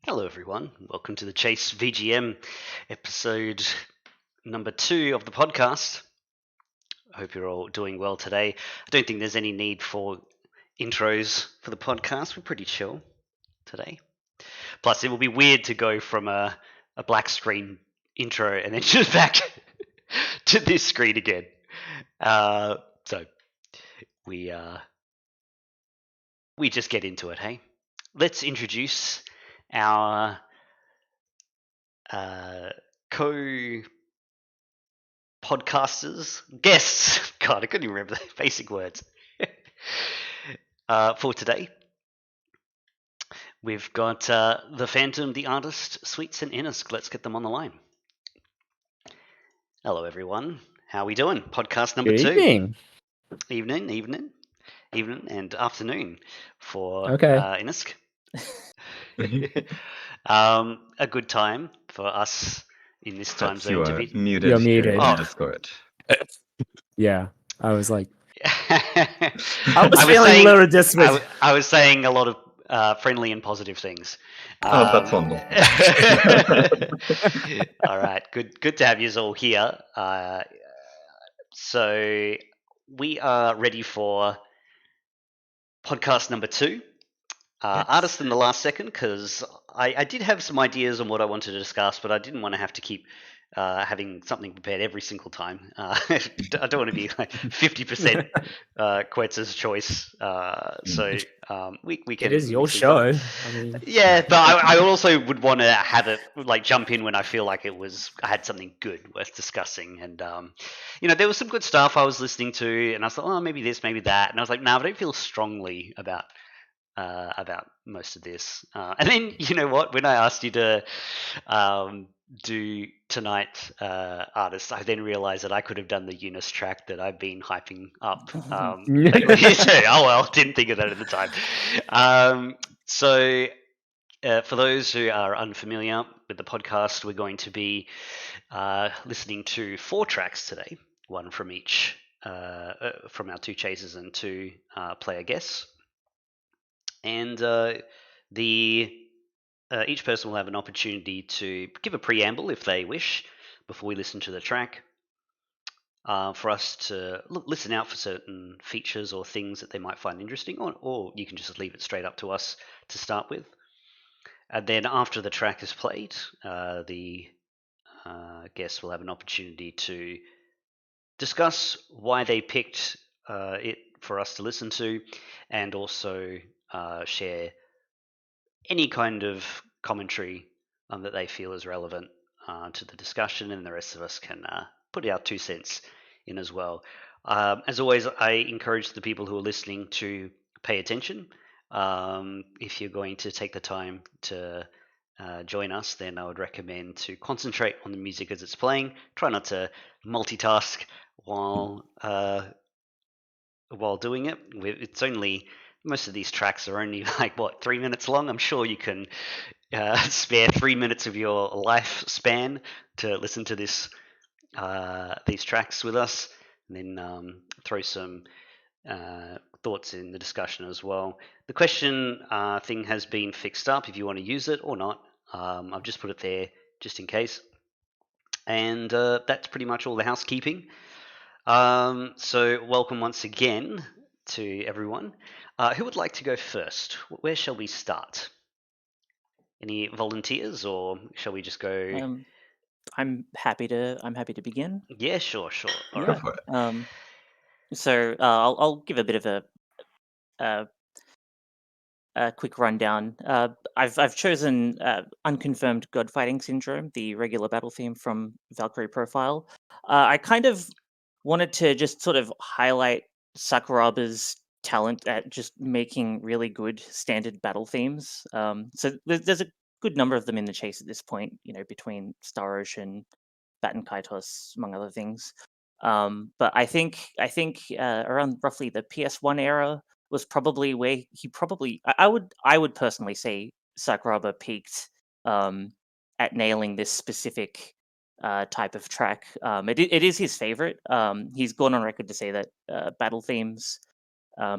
Hello, everyone. Welcome to the Chase VGM episode number 2 of the podcast. I hope you're all doing well today. I don't think there's any need for intros for the podcast. We're pretty chill today. Plus, it will be weird to go from a black screen intro and then just back to this screen again. So we just get into it, hey? Let's introduce our co-podcasters, guests. God, I couldn't even remember the basic words. For today, we've got the Phantom, the Artist, Sweets, and innisc. Let's get them on the line. Hello, everyone. How are we doing? Podcast number 2. Evening. Evening, and afternoon for Okay. innisc. A good time for us in this time Perhaps zone you to are be muted You're here muted. in Oh. Discord. Yeah, I was like, I was feeling a little dismissive. I was saying a lot of friendly and positive things. That's wonderful. All right, good to have you all here. So we are ready for podcast number 2. Artist in the last second, because I did have some ideas on what I wanted to discuss, but I didn't want to have to keep having something prepared every single time. I don't want to be like 50% Quetz's choice. So we can. It is your mix things show. up. I mean, Yeah, but I also would want to have it like jump in when I feel like I had something good worth discussing, and there was some good stuff I was listening to, and I thought, oh, maybe this, maybe that, and I was like, no, I don't feel strongly about most of this. And then, you know what? When I asked you to do tonight, Artist, I then realized that I could have done the innisc track that I've been hyping up. Oh well, didn't think of that at the time. So for those who are unfamiliar with the podcast, we're going to be listening to 4 tracks today, one from each, from our 2 chasers and 2 player guests. And each person will have an opportunity to give a preamble if they wish before we listen to the track, for us to listen out for certain features or things that they might find interesting, or you can just leave it straight up to us to start with. And then after the track is played, the guests will have an opportunity to discuss why they picked it for us to listen to, and also share any kind of commentary that they feel is relevant to the discussion, and the rest of us can put our 2 cents in as well. As always, I encourage the people who are listening to pay attention. If you're going to take the time to join us, then I would recommend to concentrate on the music as it's playing. Try not to multitask while doing it. It's only, most of these tracks are only like 3 minutes long. I'm sure you can spare 3 minutes of your lifespan to listen to these tracks with us, and then throw some thoughts in the discussion as well. The question thing has been fixed up if you want to use it or not. I've just put it there just in case, and that's pretty much all the housekeeping. So welcome once again to everyone. Who would like to go first? Where shall we start? Any volunteers, or shall we just go? I'm happy to begin. Yeah, sure. All Go right. for it. So I'll give a bit of a quick rundown. I've chosen Unconfirmed Godfighting Syndrome, the regular battle theme from Valkyrie Profile. I kind of wanted to just sort of highlight Sakuraba's talent at just making really good standard battle themes. So there's a good number of them in the chase at this point, between Star Ocean, Bat and Kaitos, among other things. But I think around roughly the PS1 era was probably where I would personally say Sakuraba peaked at nailing this specific type of track. It is his favorite. He's gone on record to say that battle themes,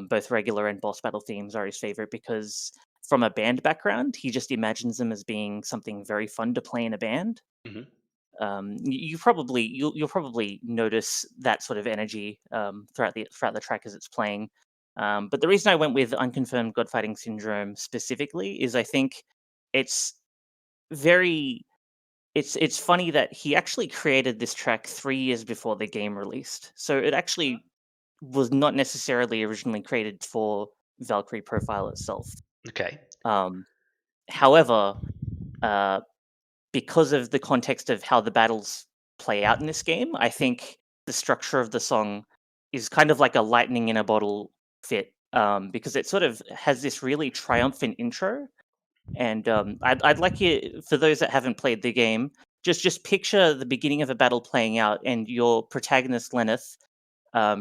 both regular and boss battle themes, are his favorite because from a band background. He just imagines them as being something very fun to play in a band. Mhm. You'll probably notice that sort of energy throughout the track as it's playing. But the reason I went with Unconfirmed Godfighting Syndrome specifically is I think it's very it's funny that he actually created this track 3 years before the game released. So it actually was not necessarily originally created for Valkyrie Profile itself. Okay. However, uh, because of the context of how the battles play out in this game, I think the structure of the song is kind of like a lightning in a bottle fit, because it sort of has this really triumphant intro. And I'd like you, for those that haven't played the game, just picture the beginning of a battle playing out, and your protagonist Lenneth,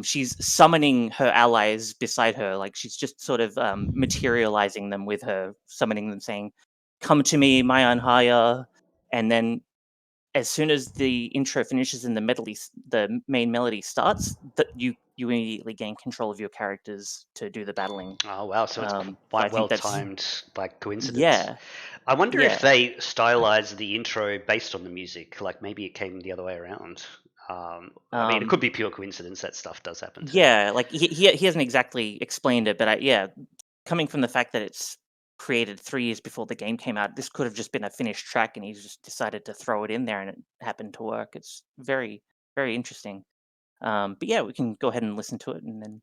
she's summoning her allies beside her, like she's just sort of materializing them with her, summoning them, saying, "Come to me, my Anhaya," and then as soon as the intro finishes and the main melody starts, that you immediately gain control of your characters to do the battling. Oh wow, so it's So I quite well think that's timed by coincidence. yeah, I wonder if yeah. they stylized the intro based on the music, like maybe it came the other way around. I mean, it Um, could be pure coincidence. That stuff does happen too. yeah, like he hasn't exactly explained it, but yeah, coming from the fact that it's created 3 years before the game came out, this could have just been a finished track, and he's just decided to throw it in there, and it happened to work. It's very, very interesting. But yeah, we can go ahead and listen to it and then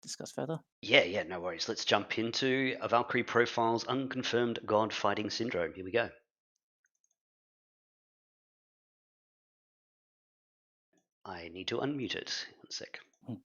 discuss further. Yeah, no worries. Let's jump into a Valkyrie Profile's Unconfirmed God Fighting Syndrome. Here we go. I need to unmute it. 1 sec. Mm.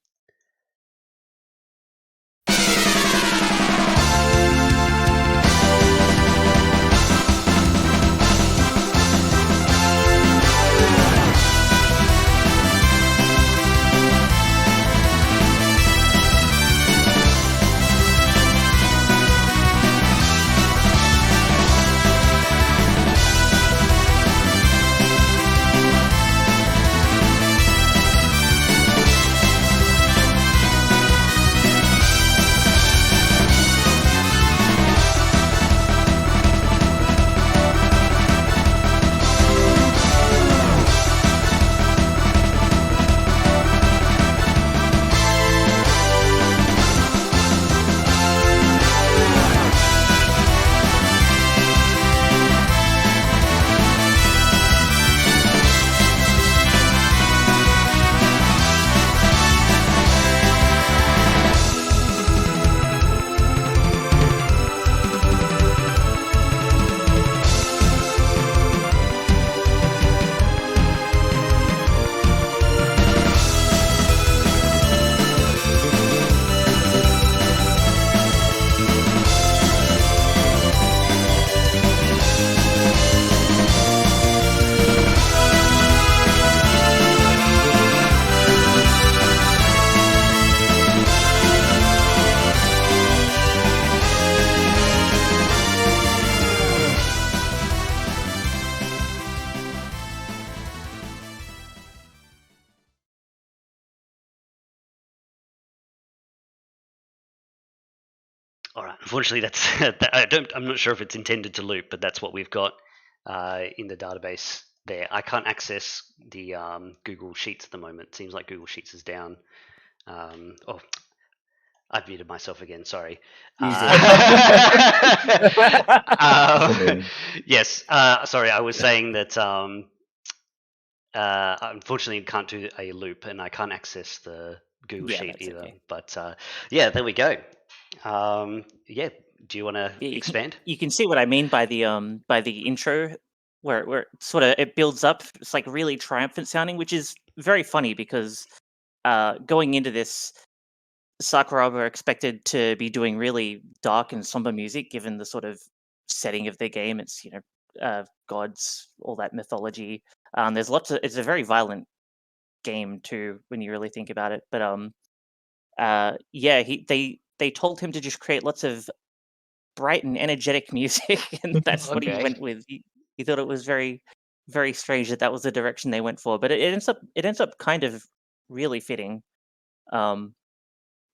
All right. Unfortunately, that's I'm not sure if it's intended to loop, but that's what we've got in the database there. I can't access the Google Sheets at the moment. It seems like Google Sheets is down. Oh, I've muted myself again. Sorry. You did. Yes. Sorry. I was saying that unfortunately, can't do a loop, and I can't access the Google Yeah, Sheet that's either. okay. But yeah, there we go. Yeah. Do you want to Yeah, expand? you can see what I mean by the intro, where it sort of it builds up. It's like really triumphant sounding, which is very funny because going into this, Sakuraba are expected to be doing really dark and somber music, given the sort of setting of their game. It's gods, all that mythology. There's lots of. It's a very violent game too, when you really think about it. But yeah, they told him to just create lots of bright and energetic music, and that's what he Okay. went with. He thought it was very, very strange that that was the direction they went for, but it ends up kind of really fitting. Um,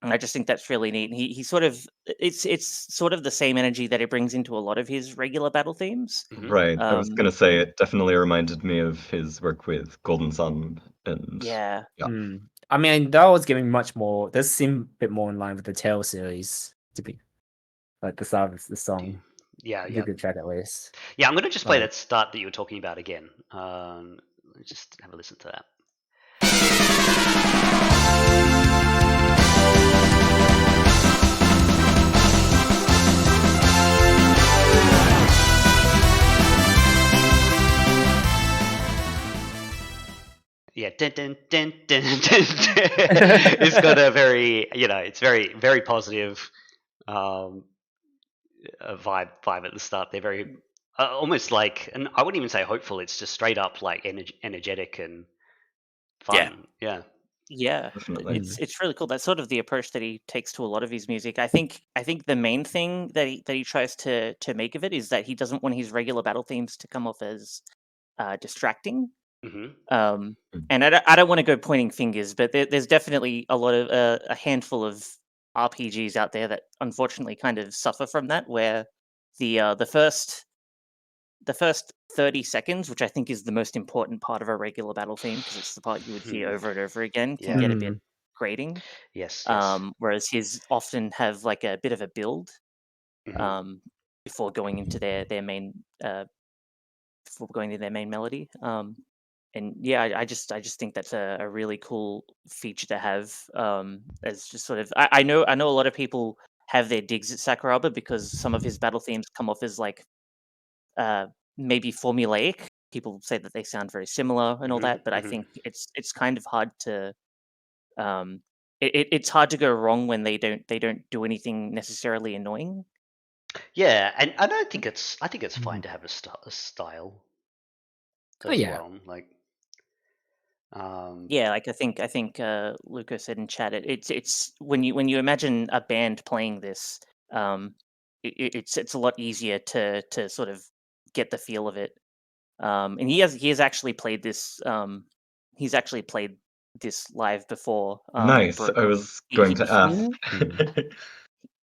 And I just think that's really neat. And he sort of it's sort of the same energy that he brings into a lot of his regular battle themes. Right. I was gonna say it definitely reminded me of his work with Golden Sun and Yeah. I mean, that was giving much more. Does seem a bit more in line with the Tale series to be like the start of the song. Yeah, It's yeah. a good track at least. Yeah, I'm going to just play that start that you were talking about again. Let's just have a listen to that. Yeah, dun, dun, dun, dun, dun, dun. It's got a very, it's very, very positive vibe at the start. They're very almost like, and I wouldn't even say hopeful. It's just straight up like energetic and fun. Yeah. Yeah, Definitely. it's really cool. That's sort of the approach that he takes to a lot of his music. I think the main thing that he tries to make of it is that he doesn't want his regular battle themes to come off as distracting. Mm-hmm. And I don't want to go pointing fingers, but there's definitely a lot of a handful of RPGs out there that unfortunately kind of suffer from that, where the first 30 seconds, which I think is the most important part of a regular battle theme, because it's the part you would hear over and over again, can Yeah. get a bit grating. Yes. Whereas his often have like a bit of a build Mhm. before going into their main melody. And yeah, I just think that's a really cool feature to have. As just sort of I know a lot of people have their digs at Sakuraba because some of his battle themes come off as like maybe formulaic. People say that they sound very similar and all that, but I think it's kind of hard to it's hard to go wrong when they don't do anything necessarily annoying. Yeah, and I don't think it's fine to have a style as yeah. well. Like, Yeah, like I think Luca said in chat, it's when you imagine a band playing this, it's a lot easier to sort of get the feel of it. And he has actually played this. He's actually played this live before. Nice. I was going to ask.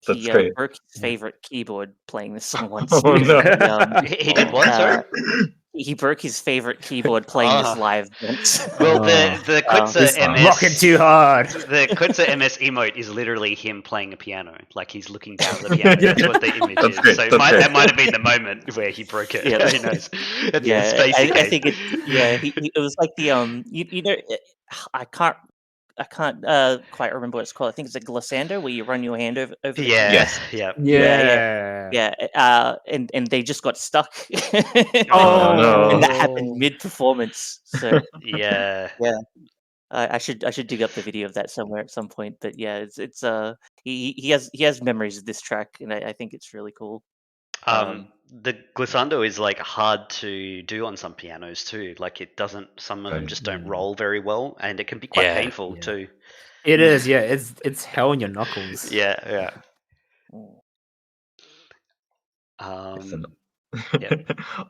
That's great. Broke his favorite keyboard playing this song once. Oh no. he did what, sorry? He broke his favorite keyboard playing this live once. Well, the Quitzer MS rocking too hard. The Quitzer MS emote is literally him playing a piano, like he's looking down at the piano. That's what the image That's is. great, So that's great. that might have been the moment where he broke it. Yeah. Who knows? That's Yeah, spacey I think it. Yeah, it was like the you know, I can't quite remember what it's called. I think it's a glissando where you run your hand over the Yeah, Yes. yeah. yeah. And they just got stuck. Oh, no. And that happened mid performance. So Yeah. yeah, I should dig up the video of that somewhere at some point. But yeah, it's he has memories of this track, and I think it's really cool. The glissando is like hard to do on some pianos too. Like it doesn't. Some of them Right. just don't roll very well, and it can be quite painful too. It is, yeah. It's hell on your knuckles. Yeah, yeah.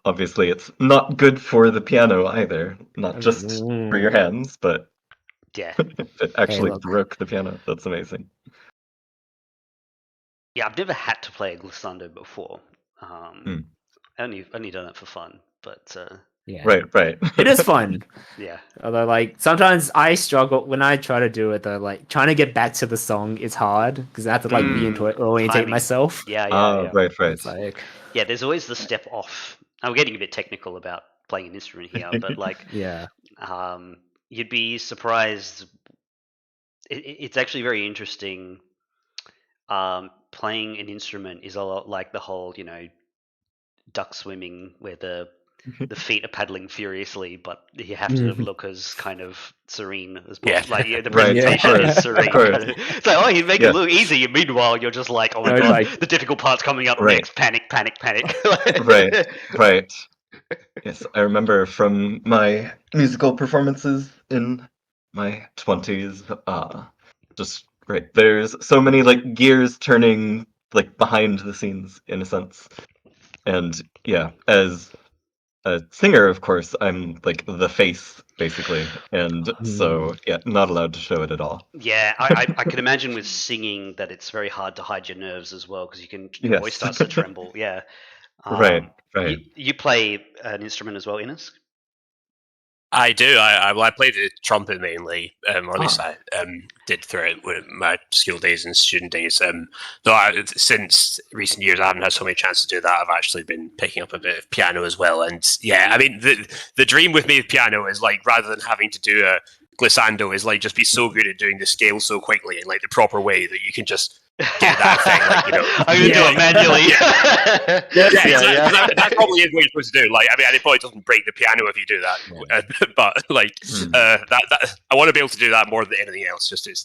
Obviously, it's not good for the piano either. Not just for your hands, but yeah, it actually look. broke the piano. That's amazing. Yeah, I've never had to play a glissando before. Only done it for fun, but Yeah. Right. It is fun. Yeah. Although, like, sometimes I struggle when I try to do it. Though, like, trying to get back to the song is hard because I have to like reorientate Timing. myself. Yeah. Right. It's like, yeah, there's always the step off. I'm getting a bit technical about playing an instrument here, but like, yeah, you'd be surprised. It's actually very interesting. Playing an instrument is a lot like the whole, duck swimming where the feet are paddling furiously, but you have to look as kind of serene as possible. Yeah. Like the Right, presentation of is serene. course. It's like, oh, you make it look easy. Meanwhile, you're just like, oh my No, god, like- the difficult part's coming up Right. next. Panic. Right. Yes, I remember from my musical performances in my 20s. Just right. There's so many like gears turning like behind the scenes in a sense, and yeah, as a singer, of course, I'm like the face basically, and so yeah, not allowed to show it at all. Yeah, I can imagine with singing that it's very hard to hide your nerves as well because your voice Yes. starts to tremble. Yeah. Right, right. You play an instrument as well, Innis? I do. I play the trumpet mainly, or at least Ah. I did through it with my school days and student days. Since recent years, I haven't had so many chances to do that. I've actually been picking up a bit of piano as well. And yeah, I mean, the dream with me with piano is like rather than having to do a glissando, is like just be so good at doing the scale so quickly in like the proper way that you can just get that thing. Like, you know, I'm gonna do it manually. that probably is what you're supposed to do. Like, I mean, it probably doesn't break the piano if you do that, but like that I want to be able to do that more than anything else. Just it's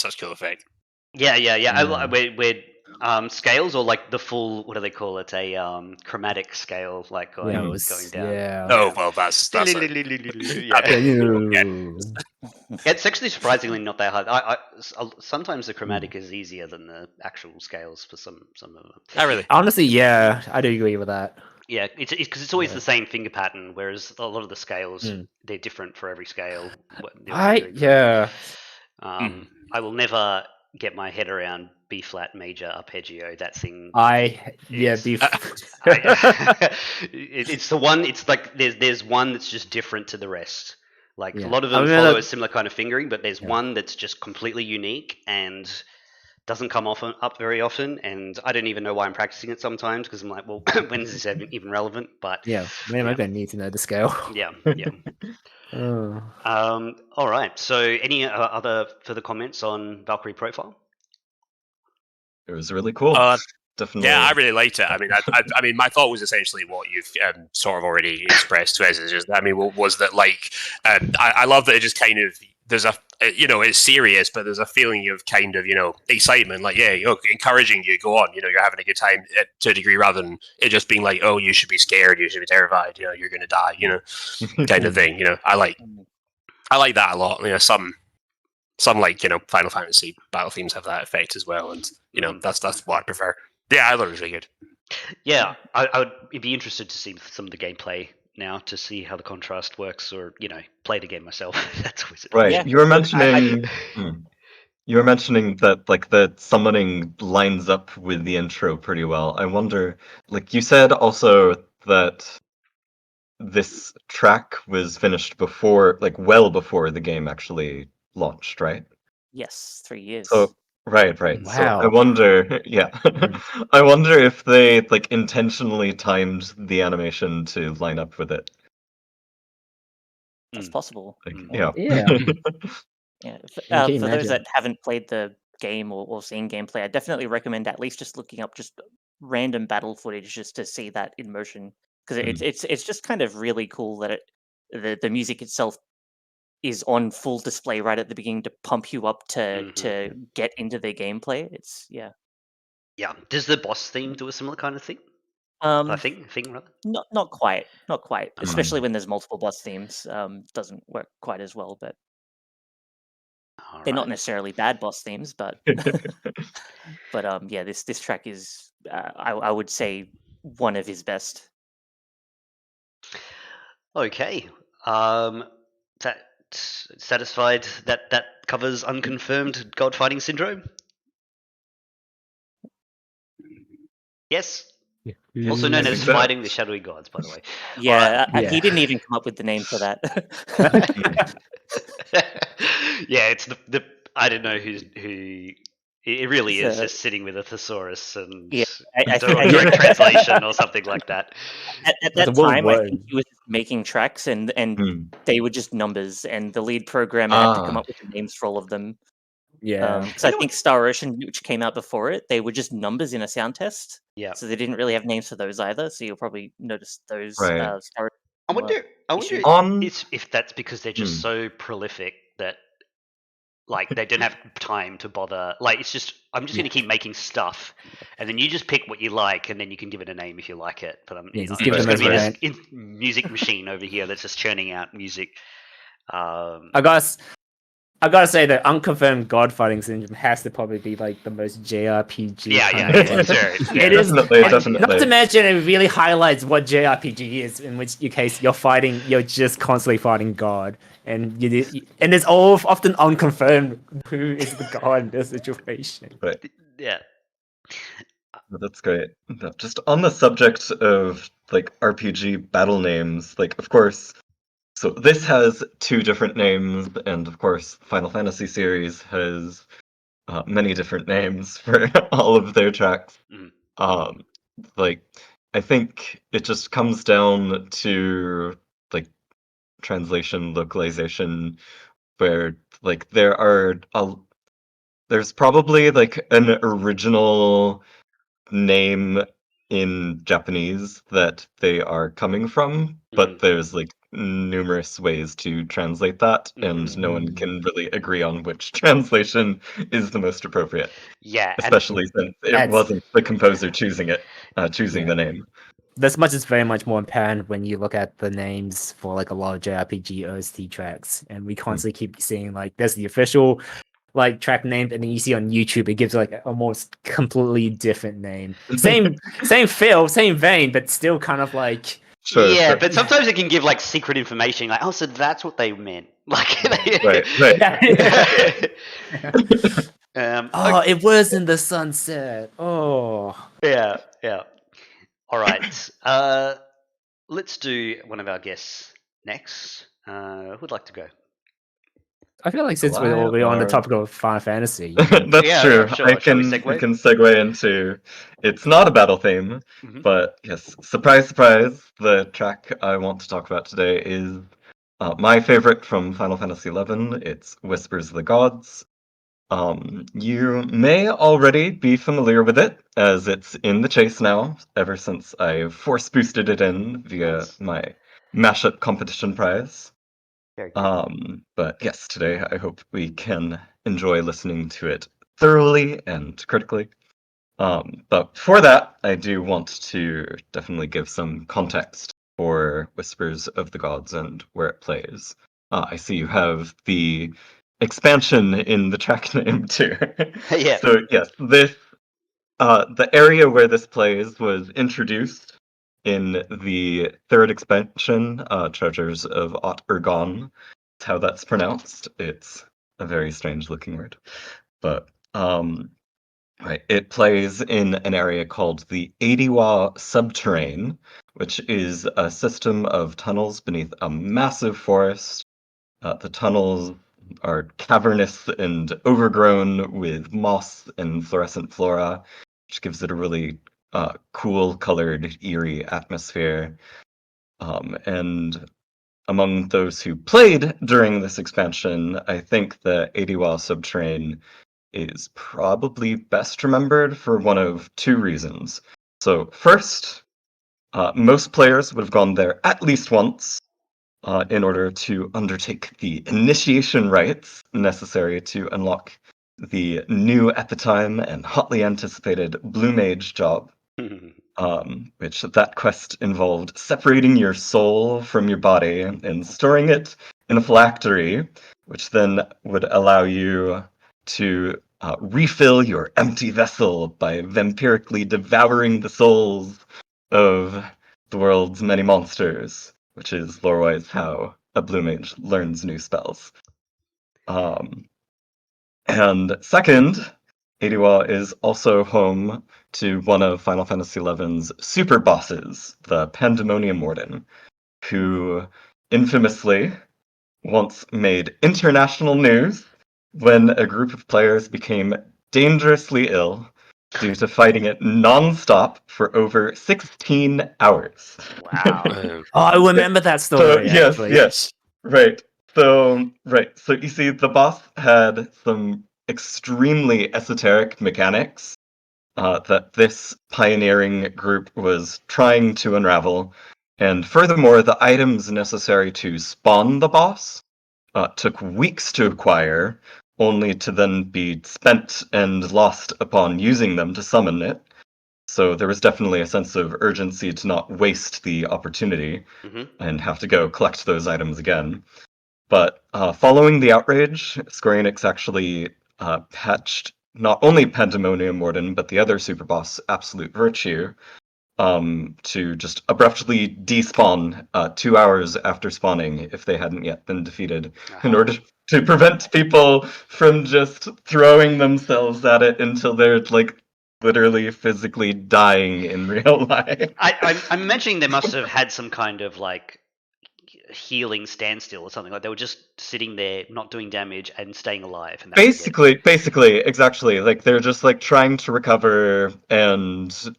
such a cool effect. Yeah. We're scales or like the full, what do they call it? A chromatic scale, like going down. Yeah. Oh well, that's It's actually surprisingly not that hard. Sometimes the chromatic is easier than the actual scales for some of them. not really. Honestly, yeah, I do agree with that. Yeah, it's because it's always the same finger pattern, whereas a lot of the scales they're different for every scale. Yeah. I will never get my head around B flat major arpeggio. That thing. It's the one. It's like there's one that's just different to the rest. Like a lot of them follow a similar kind of fingering, but there's one that's just completely unique and doesn't come up very often. And I don't even know why I'm practicing it sometimes because I'm like, well, when is this even relevant? But maybe I'm gonna need to know the scale. Yeah. Oh. All right. So, any other further comments on Valkyrie Profile? It was really cool. Definitely. Yeah, I really liked it. I mean, my thought was essentially what you've sort of already expressed to us. Is just, I mean, was that like I love that it just kind of there's a it's serious, but there's a feeling of kind of excitement, like encouraging you go on, you're having a good time to a degree, rather than it just being like, oh, you should be scared, you should be terrified, you're gonna die, kind of thing. I like that a lot. Some like Final Fantasy battle themes have that effect as well, and that's what I prefer. Yeah, I thought it was really good. Yeah, I would be interested to see some of the gameplay now to see how the contrast works, or play the game myself. That's always right. Yeah. You were mentioning that like the summoning lines up with the intro pretty well. I wonder, like you said also that this track was finished before, like well before the game actually launched, right? Yes, 3 years. So right. So Wow. I wonder, I wonder if they like intentionally timed the animation to line up with it. That's possible. Like, Yeah. Yeah. can For those imagine. that haven't played the game or seen gameplay, I definitely recommend at least just looking up just random battle footage just to see that in motion, because it's just kind of really cool that the music itself is on full display right at the beginning to pump you up to get into the gameplay. It's Yeah. Does the boss theme do a similar kind of thing? Thing rather. not quite, especially when there's multiple boss themes. Doesn't work quite as well, but they're not necessarily bad boss themes, but yeah, this track is I would say one of his best. Okay. That satisfied that covers unconfirmed god fighting syndrome. Yes. Also known as fighting the shadowy gods, by the way. Yeah, he didn't even come up with the name for that. Yeah, it's the I don't know who. It really is just sitting with a thesaurus and I do a direct translation or something like that. At that time, I think he was making tracks, and they were just numbers, and the lead programmer had to come up with the names for all of them. Yeah. Because I think Star Ocean, which came out before it, they were just numbers in a sound test. Yeah. So they didn't really have names for those either. So you'll probably notice those. Right. Star I wonder if that's because they're just so prolific that like they don't have time to bother. Like it's just I'm just going to keep making stuff, and then you just pick what you like, and then you can give it a name if you like it. But I'm just going to be this music machine over here that's just churning out music. I guess I gotta say that unconfirmed God fighting syndrome has to probably be like the most JRPG. Yeah, kind yeah, of yeah, like- sure. It is Definitely, and definitely. Not to mention, it really highlights what JRPG is. In which case, you're just constantly fighting God, and and it's all often unconfirmed who is the God in this situation. Right. Yeah. That's great. No, just on the subject of like RPG battle names, like of course, so this has 2 different names, and of course, Final Fantasy series has many different names for all of their tracks. Mhm. Um, like I think it just comes down to like translation, localization, where like there's probably like an original name in Japanese that they are coming from, but there's like numerous ways to translate that, and no one can really agree on which translation is the most appropriate, Yeah, and especially since it That's- wasn't the composer choosing Yeah. the name. This much is very much more apparent when you look at the names for like a lot of JRPG OST tracks, and we constantly keep seeing like there's the official like track name, and then you see on YouTube it gives like a almost completely different name. Same feel, same vein, but still kind of like Sure, yeah, sure. but sometimes it can give like secret information, like, oh, so that's what they meant. Like, Right. oh, it was in the sunset. Oh, yeah, yeah. All right. Let's do one of our guests next. Who'd like to go? I feel like since we're Why already on the are- topic of Final Fantasy, That's Yeah, true. yeah, sure. I Shall we can segue? segue into it's not a battle theme, Mhm. but yes, surprise, surprise. The track I want to talk about today is my favorite from Final Fantasy XI. It's Whispers of the Gods. You may already be familiar with it, as it's in the chase now, ever since I force boosted it in via Nice. my mashup competition prize. Very cool. But yes, today I hope we can enjoy listening to it thoroughly and critically. But before that, I do want to definitely give some context for Whispers of the Gods and where it plays. I see you have the expansion in the track name too. Yeah. So yes, the area where this plays was introduced in the 3rd expansion, Treasures of Ot Urgon. That's how that's pronounced. It's a very strange looking word. But right, it plays in an area called the Adiwa Subterrane, which is a system of tunnels beneath a massive forest. The tunnels are cavernous and overgrown with moss and fluorescent flora, which gives it a really cool, colored, eerie atmosphere. And among those who played during this expansion, I think the Adiwa Subterrane is probably best remembered for one of 2 reasons. So, first, most players would have gone there at least once in order to undertake the initiation rites necessary to unlock the new at the time and hotly anticipated Blue Mage job. Which that quest involved separating your soul from your body and storing it in a phylactery, which then would allow you to refill your empty vessel by vampirically devouring the souls of the world's many monsters, which is lore-wise how a blue mage learns new spells. And second, Adiwa is also home to one of Final Fantasy XI's super bosses, the Pandemonium Warden, who infamously once made international news when a group of players became dangerously ill due to fighting it non-stop for over 16 hours. Wow. oh, I remember that So story. yes, Actually. yes, right. So you see, the boss had some extremely esoteric mechanics that this pioneering group was trying to unravel, and furthermore, the items necessary to spawn the boss took weeks to acquire, only to then be spent and lost upon using them to summon it. So there was definitely a sense of urgency to not waste the opportunity Mhm. and have to go collect those items again. But following the outrage, Square Enix actually patched not only Pandemonium Warden, but the other super boss, Absolute Virtue, to just abruptly despawn 2 hours after spawning if they hadn't yet been defeated, in order to prevent people from just throwing themselves at it until they're like literally physically dying in real life. I'm imagining they must have had some kind of like healing standstill or something. Like they were just sitting there, not doing damage and staying alive. And that was it. Basically, exactly. Like they're just like trying to recover, and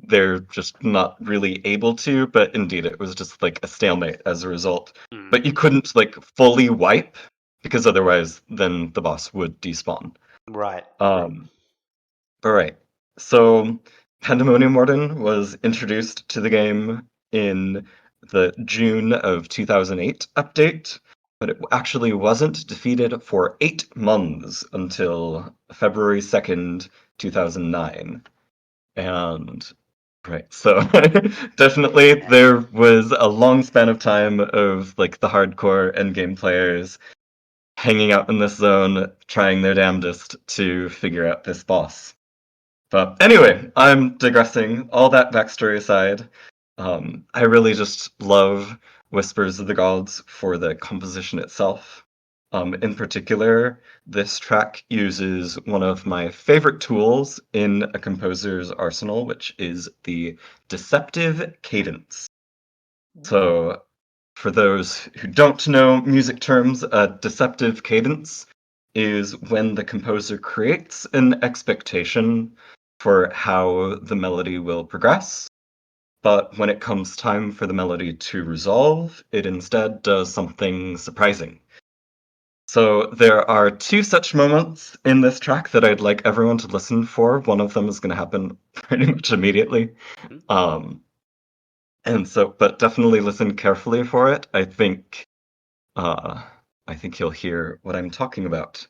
they're just not really able to. But indeed, it was just like a stalemate as a result. Mm. But you couldn't like fully wipe, because otherwise, then the boss would despawn. Right. All right. So Pandemonium Warden was introduced to the game in the June of 2008 update, but it actually wasn't defeated for 8 months until February 2nd, 2009. And right, so definitely there was a long span of time of like the hardcore endgame players hanging out in this zone, trying their damnedest to figure out this boss. But anyway, I'm digressing. All that backstory aside, I really just love Whispers of the Gods for the composition itself. In particular, this track uses one of my favorite tools in a composer's arsenal, which is the deceptive cadence. So, for those who don't know music terms, a deceptive cadence is when the composer creates an expectation for how the melody will progress, but when it comes time for the melody to resolve, it instead does something surprising. So there are 2 such moments in this track that I'd like everyone to listen for. One of them is going to happen pretty much immediately. And so, but definitely listen carefully for it. I think you'll hear what I'm talking about.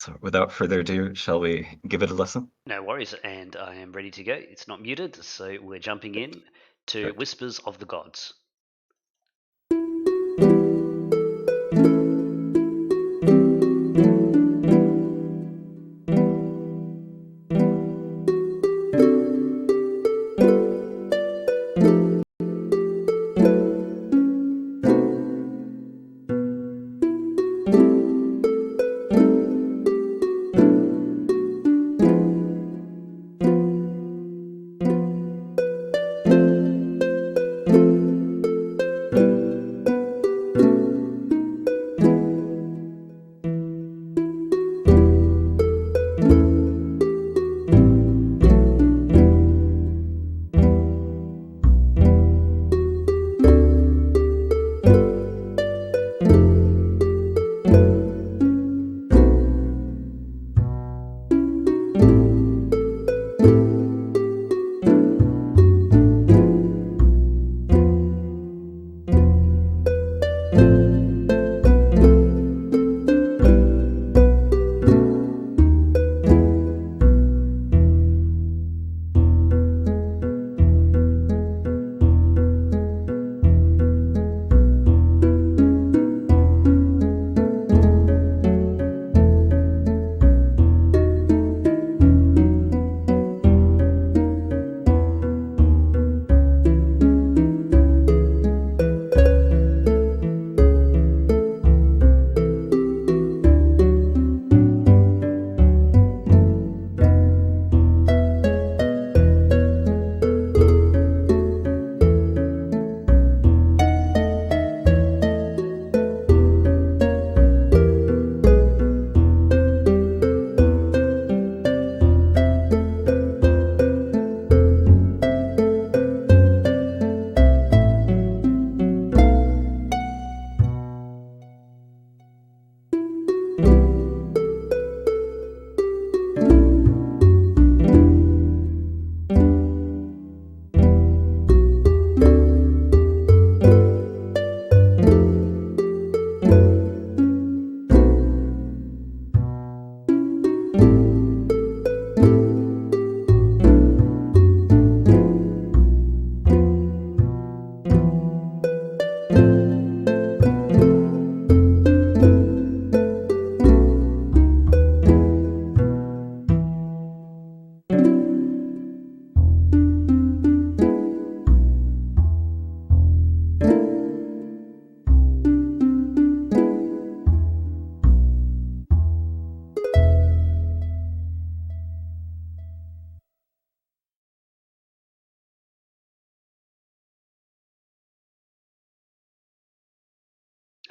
So without further ado, shall we give it a listen? No worries, and I am ready to go. It's not muted, so we're jumping in to Good. Whispers of the Gods.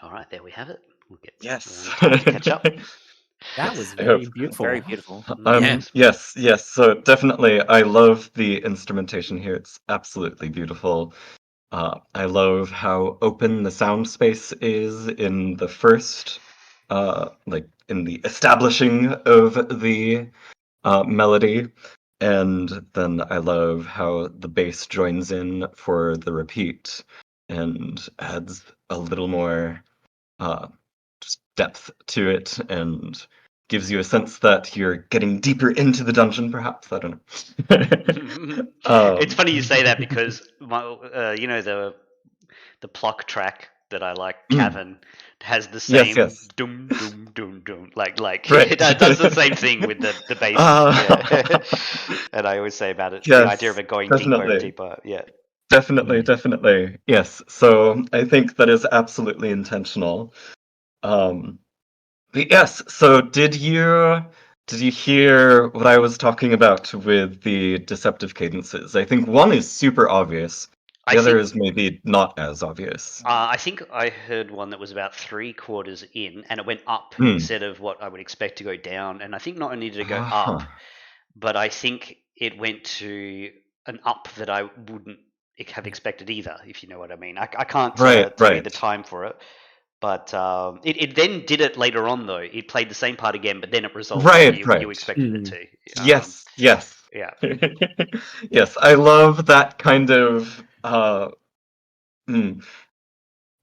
All right, there we have it. We'll get Yes. time to catch up. That was I very hope. beautiful. Very beautiful. Yeah. Yes. So definitely, I love the instrumentation here. It's absolutely beautiful. I love how open the sound space is in the first, like in the establishing of the melody, and then I love how the bass joins in for the repeat and adds a little more just depth to it and gives you a sense that you're getting deeper into the dungeon, perhaps. I don't know. It's funny you say that because you know the pluck track that I like, Cavern, has the Yes, same yes. dum dum dum dum, like Right. it does the same thing with the bass. Yeah. And I always say about it, the idea of Yes, it going deeper and definitely. deeper. Yeah. Definitely. Yes. So I think that is absolutely intentional. Um, but yes, so did you hear what I was talking about with the deceptive cadences? I think one is super obvious. I The other think is maybe not as obvious. I think I heard one that was about 3/4 in, and it went up Hmm. instead of what I would expect to go down. And I think not only did it go up, Uh-huh. but I think it went to an up that I wouldn't have expected either, if you know what I mean. I can't Right, tell you the right. time for it, but it then did it later on, though. It played the same part again, but then it resolved like Right, you right. expected it to. Yes. Yeah. Yes, I love that kind of hmm,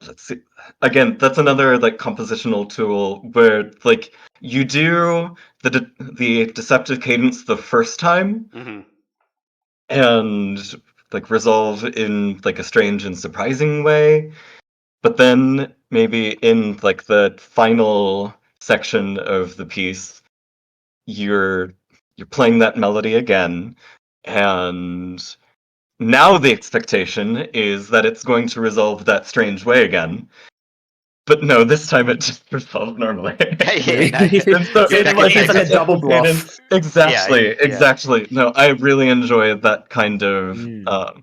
let's see. Again, that's another like compositional tool where like you do the deceptive cadence the first time Hmm. and like resolve in like a strange and surprising way, but then maybe in like the final section of the piece you're playing that melody again, and now the expectation is that it's going to resolve that strange way again. But no, this time it just resolved normally. Yeah, no, And so you're it's back in like the a It's like a game. double deceptive cadence. bluff. Exactly, Yeah. exactly. No, I really enjoy that kind of Mm.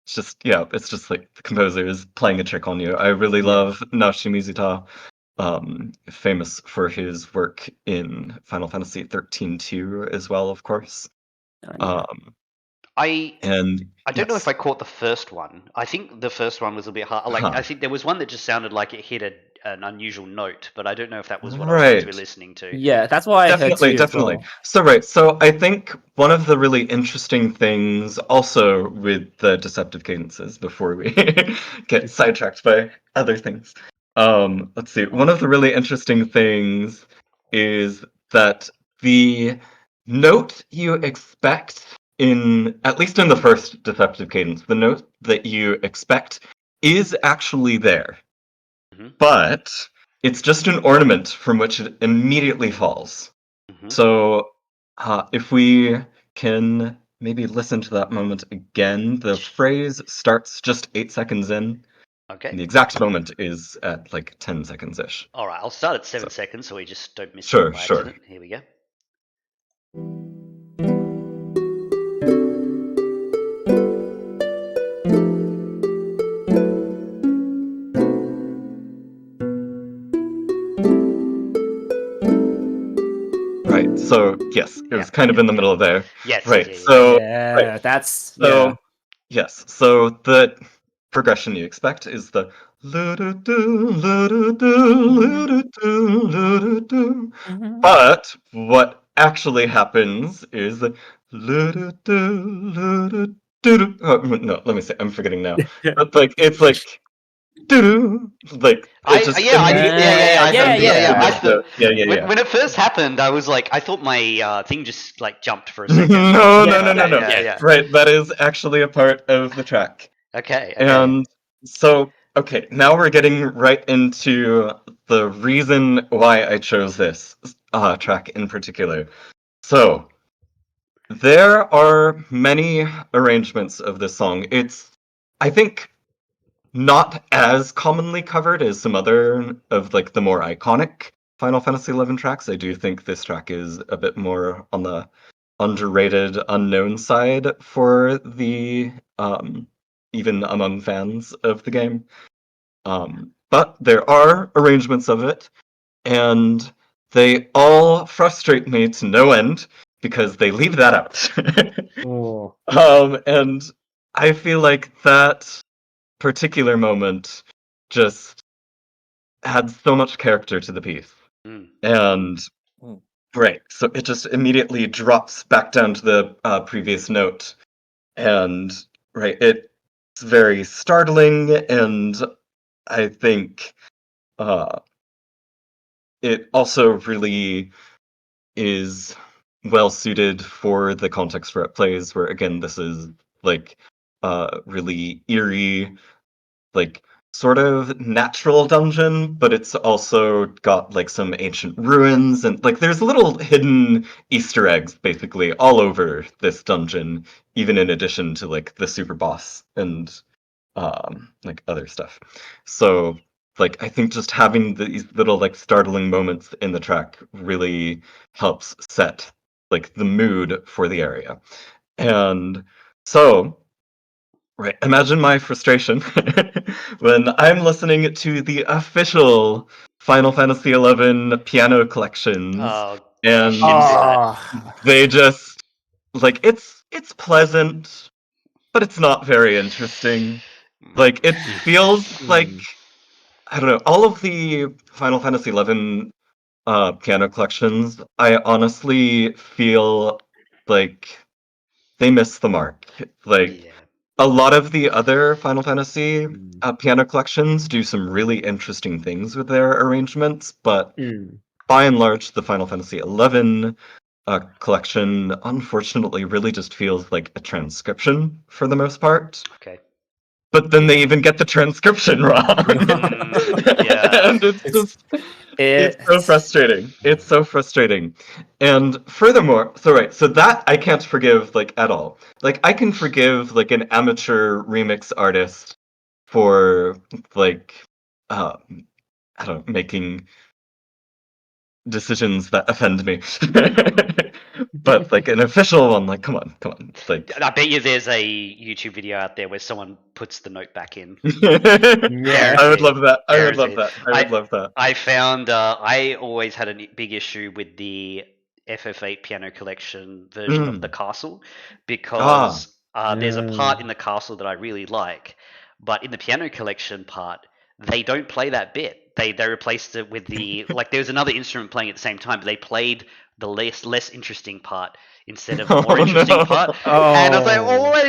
it's just it's just like the composer is playing a trick on you. I really Yeah. love Naoshi Mizuta, famous for his work in Final Fantasy 13 too, as well, of course. Oh, yeah. I And I don't know if yes. I caught the first one. I think the first one was a bit hard. Like, Huh. I think there was one that just sounded like it hit an unusual note, but I don't know if that was what I was meant to be Right. listening to. Yeah, that's what I heard too as Definitely. well. So right, so I think one of the really interesting things also with the deceptive cadences before we get sidetracked by other things. Let's see. One of the really interesting things is that the note you expect in at least in the first deceptive cadence, the note that you expect is actually there. Mhm. But it's just an ornament from which it immediately falls. Mhm. So, if we can maybe listen to that moment again, the phrase starts just 8 seconds in, and the Okay. exact moment is at like 10 seconds ish. All right. I'll start at So, 7 seconds so we just don't miss it sure, by sure. accident. Here we go. Right. So, yes, it Yeah. was kind of Yep. in the Yep. middle there. Yes. Yes. Right. Yeah. Yeah. So, right. Yeah, that's So, yes. So the progression you expect is the Mhm. but what actually happens is the oh, no, let me see. I'm forgetting now. But like it's like like it just I did. immediately I Yeah, heard. changes to yeah. I like thought the yeah. when it first happened, I was like, I thought my thing just like jumped for a second. No, Yeah, no. Yeah. Yeah. Yeah. Right, that is actually a part of the track. Okay. Okay. And so, okay, now we're getting right into the reason why I chose this track in particular. So, there are many arrangements of this song. It's, I think, not as commonly covered as some other of like the more iconic Final Fantasy XI tracks. I do think this track is a bit more on the underrated, unknown side for the even among fans of the game. but there are arrangements of it, and they all frustrate me to no end because they leave that out. Oh. And I feel like that particular moment just adds so much character to the piece. Mm. And Mm. right, so it just immediately drops back down to the previous note, and right, it's very startling, and I think it also really is well suited for the context where it plays, where again this is like really eerie, like sort of natural dungeon, but it's also got like some ancient ruins, and like there's little hidden Easter eggs basically all over this dungeon, even in addition to like the super boss and like other stuff. So like I think just having these little like startling moments in the track really helps set like the mood for the area. And so right, imagine my frustration when I'm listening to the official Final Fantasy XI piano collections, Oh, you and shouldn't do that. they just like it's pleasant, but it's not very interesting. Like it feels like I don't know, all of the Final Fantasy XI piano collections, I honestly feel like they miss the mark. Like Yeah. a lot of the other Final Fantasy piano collections do some really interesting things with their arrangements, but by and large, the Final Fantasy XI collection unfortunately really just feels like a transcription for the most part. Okay. But then they even get the transcription wrong. Yeah. And it's just it's so It's frustrating. It's so frustrating. And furthermore, so that I can't forgive like at all. Like I can forgive like an amateur remix artist for like uh I don't know, making decisions that offend me. But like an official one, like come on. Like I bet you there's a YouTube video out there where someone puts the note back in. yeah. I would Guaranteed. love that. I would love Guaranteed. that. I would love that. I found I always had a big issue with the FF8 piano collection version of the Mm. castle Ah. because there's a part in the castle that I really like, but in the piano collection part, they don't play that bit. They replaced it with the like there was another instrument playing at the same time, but they played the less interesting part instead of the more Oh interesting no. part. And I was like, well, Oh. why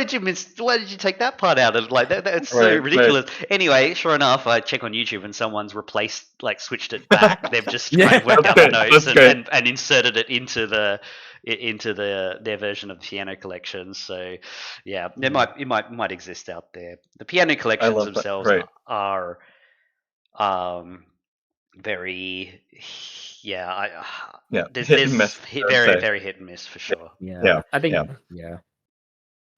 did you take that part out of like that's so Right, right. ridiculous. Anyway, sure enough, I check on YouTube and someone's replaced like switched it back. They've just kind of worked That's out the great. notes That's great. and inserted it into their version of the piano collections. So yeah, it might exist out there. The piano I collections love that. themselves Right. are um very yeah Yeah. Hit and there's miss, I would very say. very hit and miss for sure. Yeah. Yeah. I think Yeah. yeah.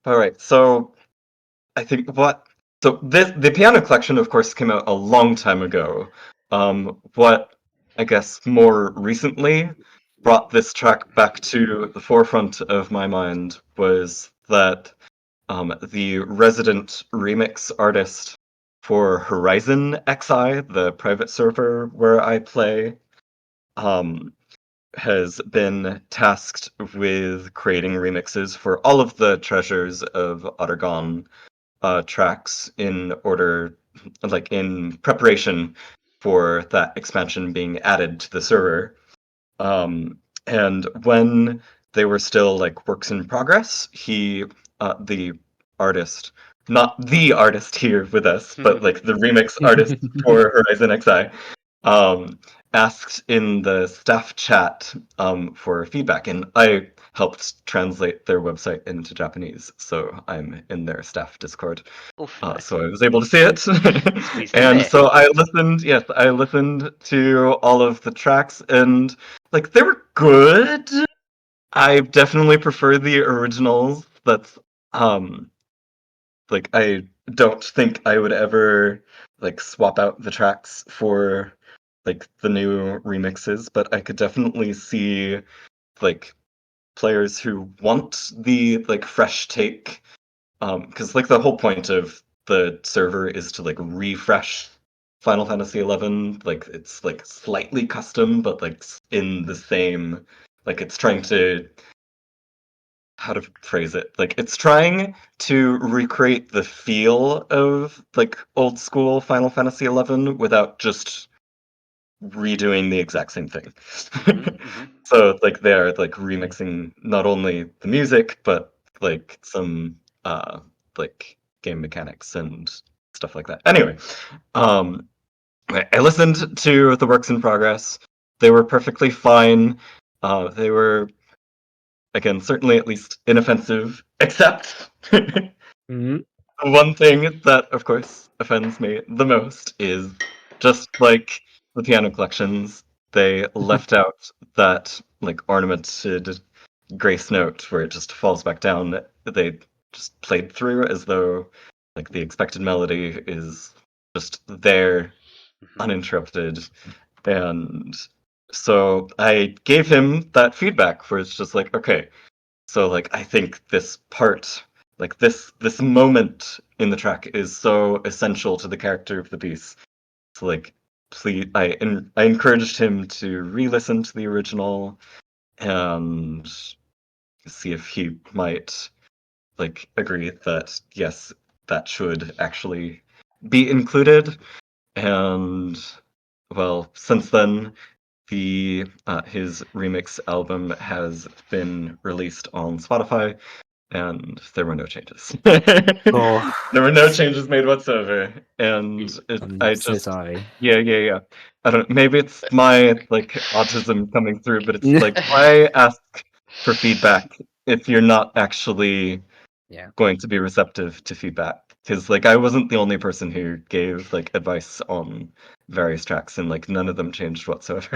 All right. So I think the piano collection, of course, came out a long time ago. What I guess more recently brought this track back to the forefront of my mind was that the resident remix artist for Horizon XI, the private server where I play, um, has been tasked with creating remixes for all of the treasures of Ottergon tracks in order, like in preparation for that expansion being added to the server. And when they were still like works in progress, the artist, not the artist here with us, but like the remix artist for Horizon XI, um, asked in the staff chat for feedback, and I helped translate their website into Japanese, so I'm in their staff Discord. Oof, nice. So I was able to see it, Squeezed in and there. so I listened. Yes, I listened to all of the tracks, and like they were good. I definitely prefer the originals. That's like I don't think I would ever like swap out the tracks for like the new remixes, but I could definitely see like players who want the like fresh take, because like the whole point of the server is to like refresh Final Fantasy XI. Like it's like slightly custom, but like in the same, like it's trying to, how to phrase it? Like it's trying to recreate the feel of like old school Final Fantasy XI without just redoing the exact same thing. So like they're like remixing not only the music but like some like game mechanics and stuff like that. Anyway, I listened to the works in progress. They were perfectly fine. They were, again, certainly at least inoffensive, except one thing that, of course, offends me the most is just like the piano collections, they left out that like ornamented grace note where it just falls back down. They just played through as though like the expected melody is just there uninterrupted. And so I gave him that feedback where it's just like, okay, so like I think this part, like this moment in the track is so essential to the character of the piece. So like please, I encouraged him to re-listen to the original and see if he might like agree that yes, that should actually be included. And well, since then, the his remix album has been released on Spotify, and there were no changes. Oh. There were no changes made whatsoever, and I'm so sorry. yeah. I don't. Maybe it's my like autism coming through, but it's like why ask for feedback if you're not actually going to be receptive to feedback? Because like I wasn't the only person who gave like advice on various tracks, and like none of them changed whatsoever.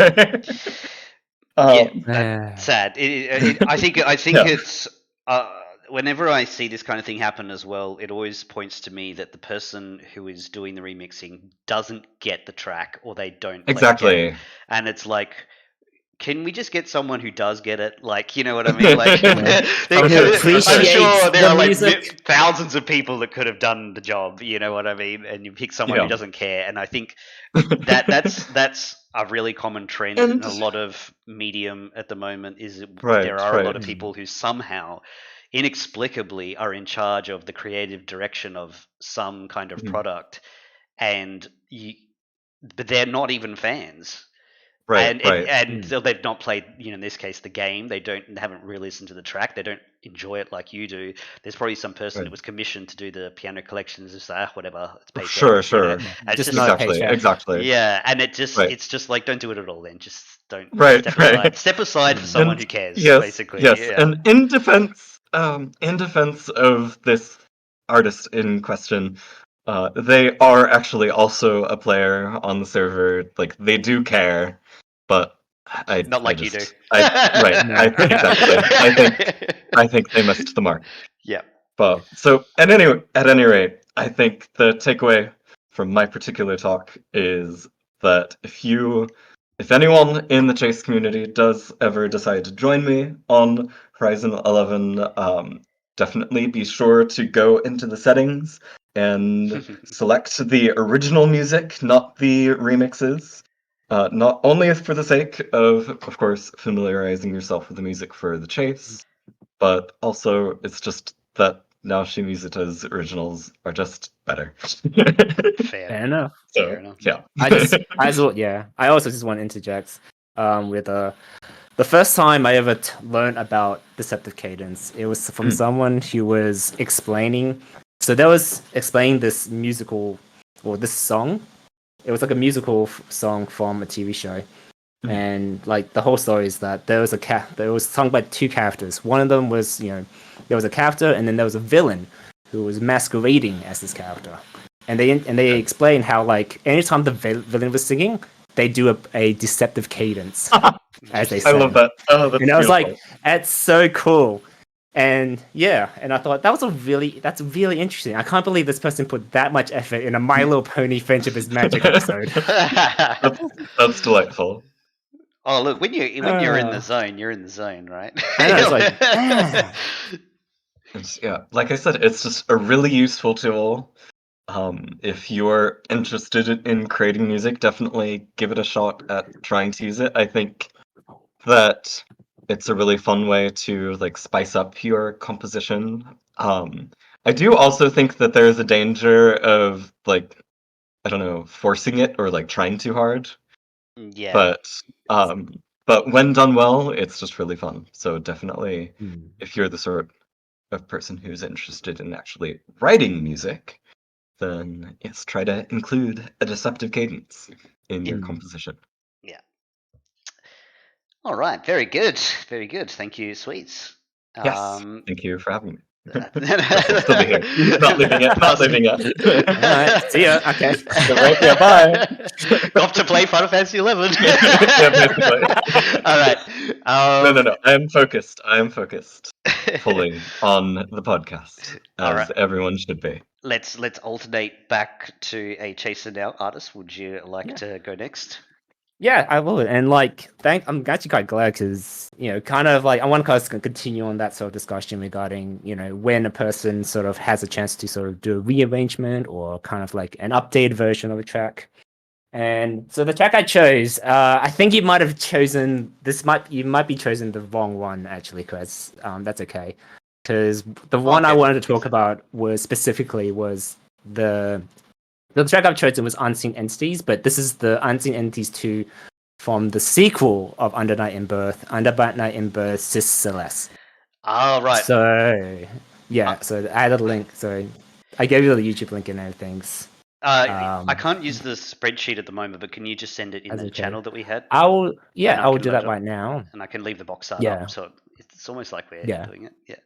Yeah, that's sad. I think Yeah. it's whenever I see this kind of thing happen as well, it always points to me that the person who is doing the remixing doesn't get the track, or they don't like, get Exactly. it. And it's like, can we just get someone who does get it? Like, you know what I mean? Like, Yeah. I'm Appreciates sure there the are like music. thousands of people that could have done the job. You know what I mean? And you pick someone who Yeah. doesn't care. And I think that's a really common trend in And a lot of medium at the moment. Is Right, there are a lot right. of people who somehow, inexplicably, are in charge of the creative direction of some kind of Mhm. product, and but they're not even fans. Right, right. And so they've not played, in this case, the game. They haven't really listened to the track. They don't enjoy it like you do. There's probably some person Right. that was commissioned to do the piano collections. Just whatever, it's paycheck. Sure, And sure. and it's Just just not a Exactly, paycheck. exactly. yeah, and it's Right. just like, don't do it at all. Then just don't Right, step right. aside. Step aside for someone And who cares. yes, Basically, yes. yeah. And in defense of this artist in question, they are actually also a player on the server. Like they do care, but Not like you do. right. No. Exactly. I think they missed the mark. Yeah. But so at any rate, I think the takeaway from my particular talk is that if anyone in the Chase community does ever decide to join me on Horizon 11, definitely be sure to go into the settings and select the original music, not the remixes. Not only for the sake of course, familiarizing yourself with the music for the Chase, but also it's just that now Shimizuto's originals are just better. Fair. Fair enough. Fair So enough. yeah. I also just want to interject with the first time I ever learned about deceptive cadence, it was from someone who was explaining. So they was explaining this musical or this song. It was like a musical song from a TV show, and like the whole story is that there was there was sung by two characters. One of them was there was a character, and then there was a villain who was masquerading as this character. And they explain how like anytime the villain was singing, they do a deceptive cadence as they I sang. love that. Oh, that's And I was beautiful. like, that's so cool. And yeah, and I thought that's really interesting. I can't believe this person put that much effort in a My Little Pony Friendship is Magic episode. That's delightful. Oh, look, when you're in the zone, you're in the zone, right? I know, it's like, ah. Yeah, like I said, it's just a really useful tool. If you're interested in creating music, definitely give it a shot at trying to use it. I think that it's a really fun way to like spice up your composition. I do also think that there's a danger of like, I don't know, forcing it or like trying too hard. Yeah. But when done well, it's just really fun. So definitely, Mm. if you're the sort of person who's interested in actually writing music, then yes, try to include a deceptive cadence in your Mm. composition. Yeah. All right. Very good. Very good. Thank you, Sweets. Yes. Thank you for having me. I'll still be here. Not leaving it. Not leaving it. All right. See ya. Okay. Right here. Bye. Off to play Final Fantasy 11. Yeah, basically. All right. No. I am focused. Fully on the podcast, All as right. everyone should be. Let's alternate back to a Chaser Now artist. Would you like to go next? Yeah, I will. And like, I'm actually quite glad because, kind of like, I want to continue on that sort of discussion regarding, when a person sort of has a chance to sort of do a rearrangement or kind of like an updated version of a track. And so the track I chose, I think you might have chosen, you might be chosen the wrong one actually, Chris. That's okay. Because the one I wanted to talk about was the track I've chosen was Unseen Entities, but this is the Unseen Entities 2 from the sequel of Under Night in Birth, Sis Celeste. Oh, right. So, yeah, so I added a link. So I gave you the YouTube link and everything. I can't use the spreadsheet at the moment, but can you just send it in the channel that we had? I will And I do can that load right now. And I can leave the box art Yeah. up, so it's almost like we're Yeah. doing it. Yeah.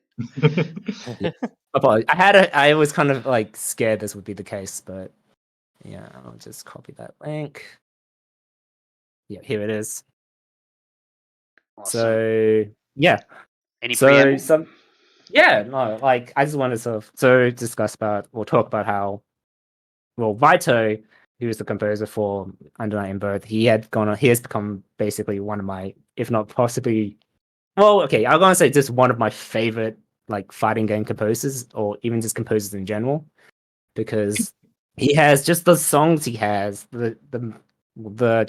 Apologies. I was kind of like scared this would be the case, but yeah, I'll just copy that link. Yeah, here it is. Awesome. So yeah. Any preamble? Yeah, no, like I just wanted to talk about how, well, Vito, who was the composer for Under Night in Birth, he has become basically one of my, if not possibly, well, okay, I'm gonna say just one of my favorite like fighting game composers, or even just composers in general, because he has just the songs he has, the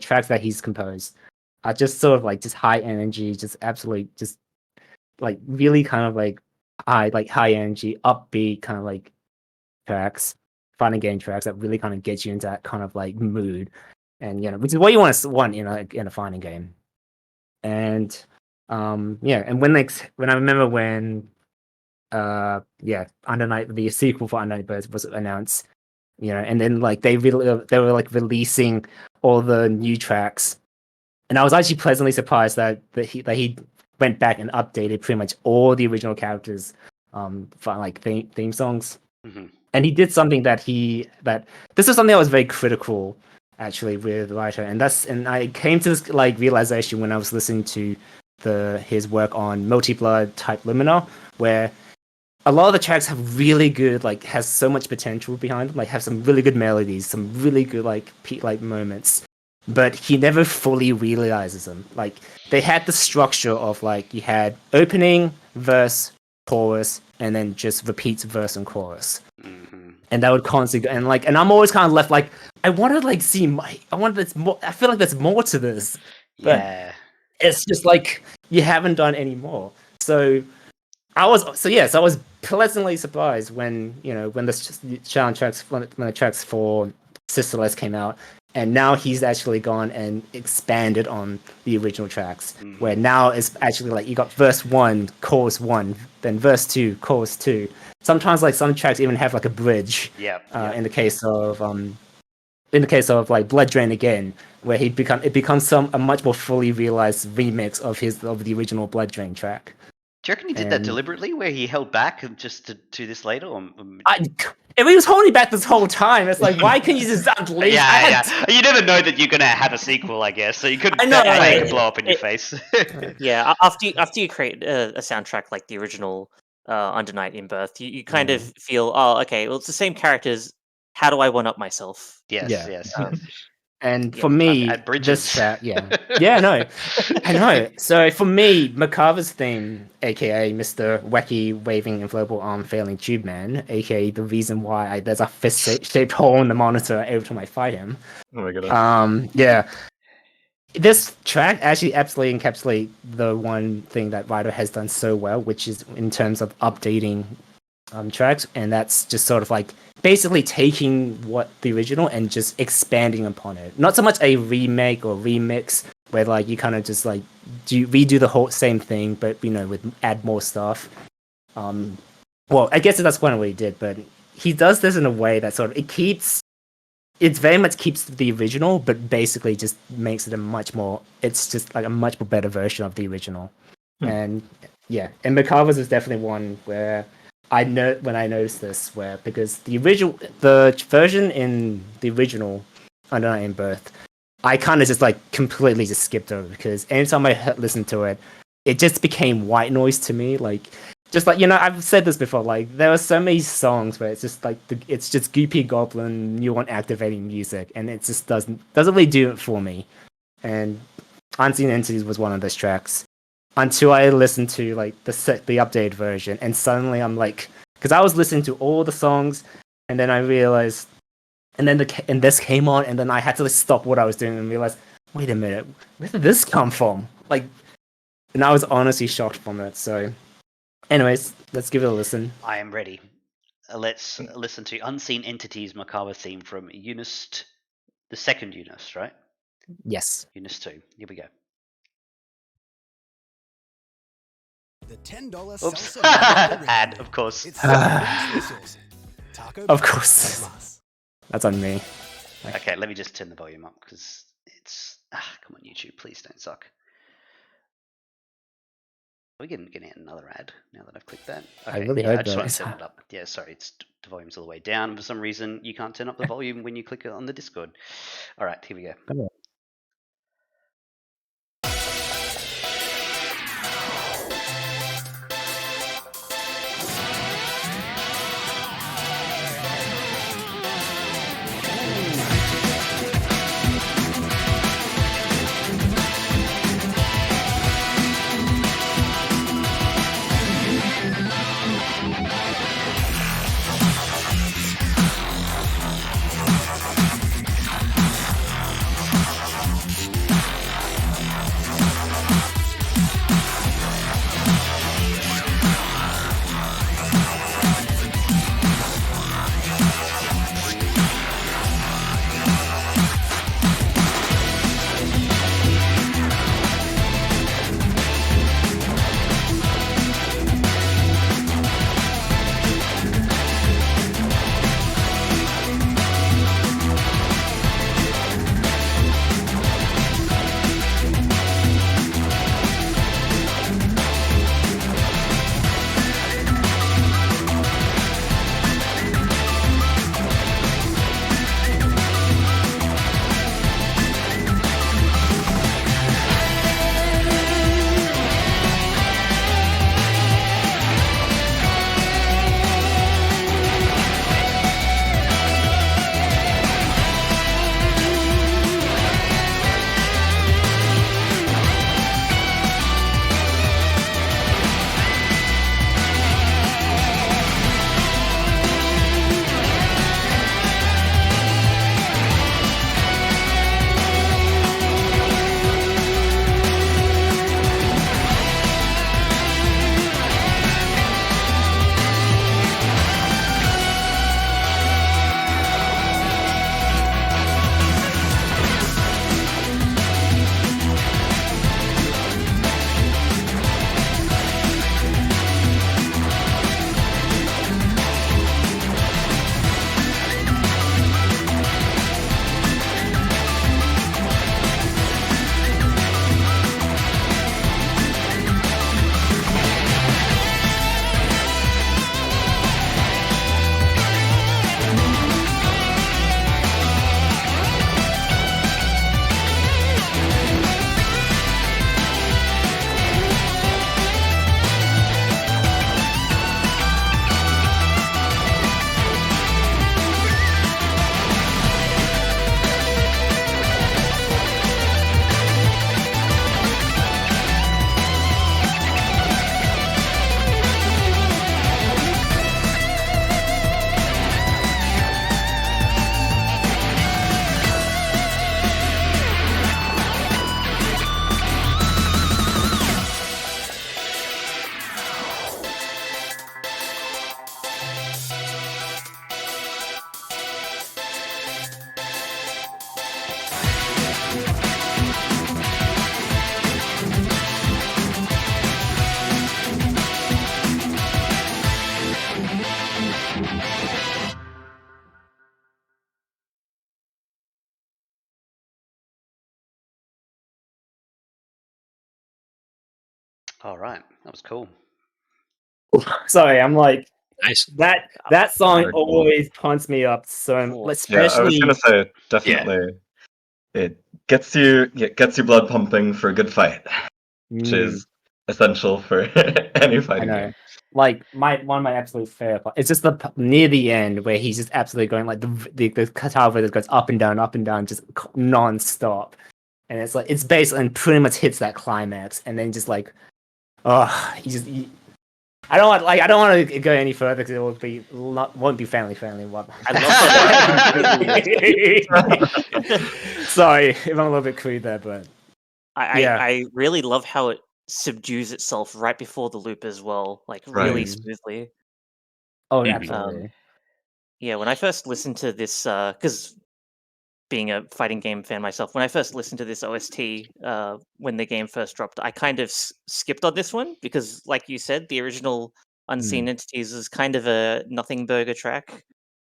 tracks that he's composed are just sort of like just high energy, just absolutely just like really kind of like high energy, upbeat kind of like tracks, fighting game tracks that really kind of get you into that kind of like mood, and which is what you want in a fighting game. And and when I remember when Under Night, the sequel for Under Night Birds was announced, and then like they were like releasing all the new tracks, and I was actually pleasantly surprised that he went back and updated pretty much all the original characters for like theme songs. Mm-hmm. And he did something that this is something I was very critical actually with the writer, and I came to this like realization when I was listening to his work on Multi-Blood Type Lumina, where a lot of the tracks have really good, like, has so much potential behind them, like have some really good melodies, some really good like peak moments, but he never fully realizes them. Like they had the structure of like you had opening, verse, chorus, and then just repeats verse and chorus. Mm-hmm. And that would constantly go, and I'm always kind of left like I want to like see more. I feel like there's more to this. But Yeah. it's just like you haven't done any more. So I was pleasantly surprised when when the tracks for Sis Celeste came out, and now he's actually gone and expanded on the original tracks, where now it's actually like you got verse 1, chorus 1, then verse 2, chorus 2. Sometimes like some tracks even have like a bridge. In the case of like Blood Drain Again, where it becomes a much more fully realized remix of the original Blood Drain track. Do you reckon he did that deliberately, where he held back and just to this later? If he was holding back this whole time, it's like, why can't you just unleash? You never know that you're gonna have a sequel, I guess. So you couldn't make it blow up in your face. Yeah, after you create a soundtrack like the original Under Night in Birth, you kind of feel, oh, okay, well, it's the same characters. How do I one up myself? Yes. And Yeah, for me, At Bridges. this track, yeah, no, I know. So for me, Makava's theme, aka Mr. Wacky Waving Inflatable Arm Failing Tube Man, aka the reason why there's a fist-shaped hole in the monitor every time I fight him. Oh my goodness. Yeah. This track actually absolutely encapsulates the one thing that Ryder has done so well, which is in terms of updating tracks, and that's just sort of like basically taking what the original and just expanding upon it. Not so much a remake or remix where like you kind of just like redo the whole same thing, but with add more stuff. Well, I guess that's kind of what he did, but he does this in a way that sort of it very much keeps the original, but basically just makes it it's just like a much more better version of the original. And yeah, and Makava's is definitely one where I know when I noticed this, because the version in the original Under Night in Birth, I kind of just like completely just skipped over, because anytime I listened to it, it just became white noise to me. Like, just like, I've said this before, like there are so many songs where it's just like it's just goopy goblin you want activating music, and it just doesn't really do it for me. And Unseen Entities was one of those tracks, until I listened to like the updated version, and suddenly I'm like, because I was listening to all the songs, and then I realized, and then this came on, and then I had to stop what I was doing and realize, wait a minute, where did this come from? Like, and I was honestly shocked from it. So, anyways, let's give it a listen. I am ready. Let's listen to Unseen Entities Macabre theme from Unist, the second Unist, right? Yes. Unist 2. Here we go. The $10 Oops. salsa Ad, of course. It's delicious. Taco Of course. Mas. That's on me. Okay, let me just turn the volume up, because it's... come on, YouTube, please don't suck. Are we getting another ad now that I've clicked that? Okay, I really yeah, hope I just that want is- to turn it up. Yeah, sorry, the volume's all the way down. For some reason, you can't turn up the volume when you click it on the Discord. All right, here we go. Come on. All right, that was cool. Sorry, I'm like Nice. that song Very cool. always pumps me up so, Cool. Yeah, I was especially gonna say definitely. It gets you blood pumping for a good fight, which is essential for any I fighting know. game. Like one of my absolute favorite part. It's just near the end where he's just absolutely going like the guitar that goes up and down, just non-stop, and it's like it's basically and pretty much hits that climax, and then just like, I don't want to go any further because it won't be family friendly. What? I love Sorry if I'm a little bit crude there, but yeah. I really love how it subdues itself right before the loop as well, like really Right. smoothly. Oh, Mhm. absolutely. Yeah, when I first listened to this, because being a fighting game fan myself, when I first listened to this OST, when the game first dropped, I kind of skipped on this one because, like you said, the original Unseen Entities is kind of a nothing burger track.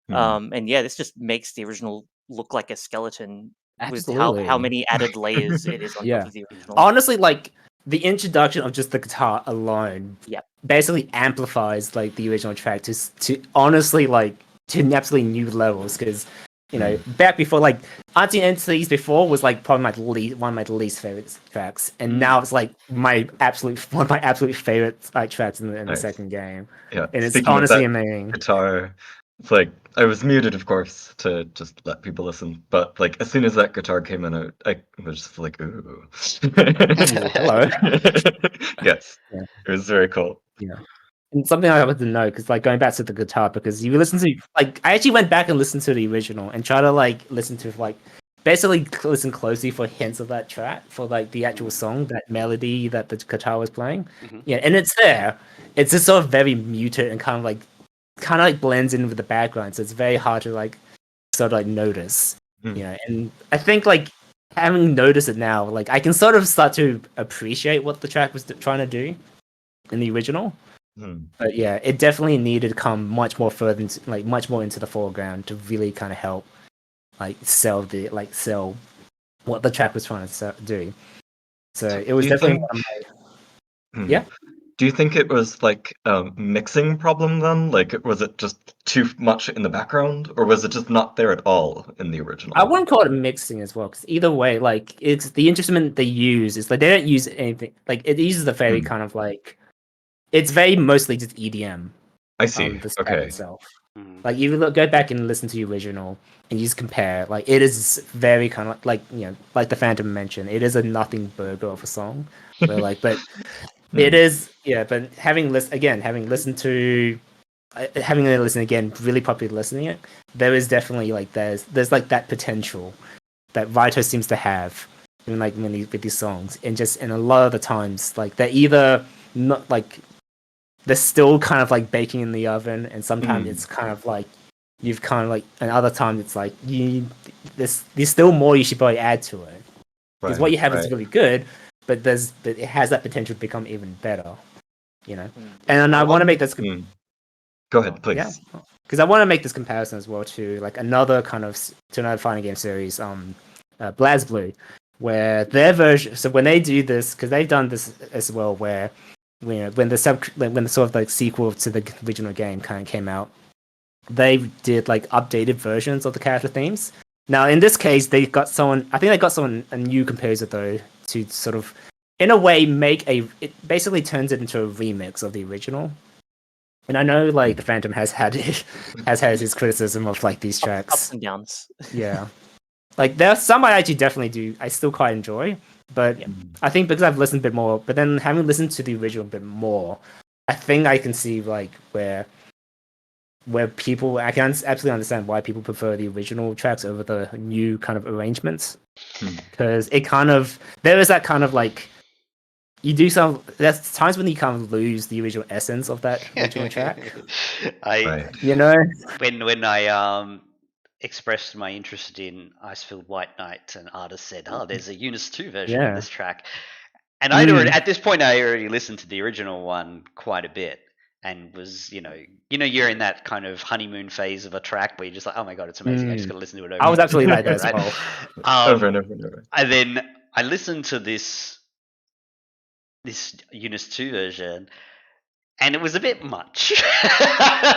And yeah, this just makes the original look like a skeleton with how Absolutely. many added layers it is on Yeah. top of the original. Honestly, like the introduction of just the guitar alone, Yep. basically amplifies like the original track to honestly like to absolutely new levels because you know back before like Unseen Entities before was like probably one of my least favorite tracks, and now it's like one of my absolute favorite like tracks in the Nice. second game, Yeah. and it's Speaking of honestly that amazing. guitar, it's like I was muted, of course, to just let people listen. But like as soon as that guitar came in, I was just like, ooh. Hello. Yes. Yeah. It was very cool. Yeah. And something I wanted to know, because like going back to the guitar, because you listen to like I actually went back and listened to the original and try to like listen to like basically listen closely for hints of that track for like the actual song, that melody that the guitar was playing. Yeah, and it's there. It's just sort of very muted and kind of like blends in with the background, so it's very hard to like sort of like notice. You know, and I think like having noticed it now, like I can sort of start to appreciate what the track was trying to do in the original. But yeah, it definitely needed to come much more into the foreground to really kind of help sell what the track was trying to do. So it was Do you definitely think- one of my, yeah. Do you think it was like a mixing problem then? Like, was it just too much in the background, or was it just not there at all in the original? I wouldn't call it mixing as well, because either way, like it's the instrument they use is like they don't use anything like it uses a very kind of like it's very mostly just EDM. I see. The track Okay. itself. Like you go back and listen to the original and you just compare, like it is very kind of like you know, like the Phantom mentioned, it is a nothing burger of a song. Where like, but it is but having listened to again, really properly listening it, there is definitely like there's like that potential that Vito seems to have in like with these songs, and a lot of the times like they're either not like they're still kind of like baking in the oven, and sometimes it's kind of like you've kind of like, and other times it's like there's still more you should probably add to it because what you have is really good, but it has that potential to become even better, you know. And I want to make this. Go ahead, please. Yeah, because I want to make this comparison as well to like another fighting game series, BlazBlue, where their version. So when they do this, because they've done this as well, where when the sort of like sequel to the original game kind of came out, they did like updated versions of the character themes. Now in this case, I think they got someone a new composer though to sort of, in a way, it basically turns it into a remix of the original. And I know like the Phantom has had his criticism of like these tracks. Ups and downs. Yeah. Like there are some I actually definitely I still quite enjoy, but I think because I've listened a bit more, but then having listened to the original a bit more, I think I can see like where people, I can absolutely understand why people prefer the original tracks over the new kind of arrangements, because there is that kind of like there's times when you kind of lose the original essence of that original track. You know, when I expressed my interest in Icefield White Knight, and artist said, "Oh, there's a Unis 2 version of this track," and at this point I already listened to the original one quite a bit, and was you're in that kind of honeymoon phase of a track where you're just like, oh my god, it's amazing, I just got to listen to it over. I was absolutely like that right? as well. Over and over and over. And then I listened to this this Unis 2 version, and it was a bit much.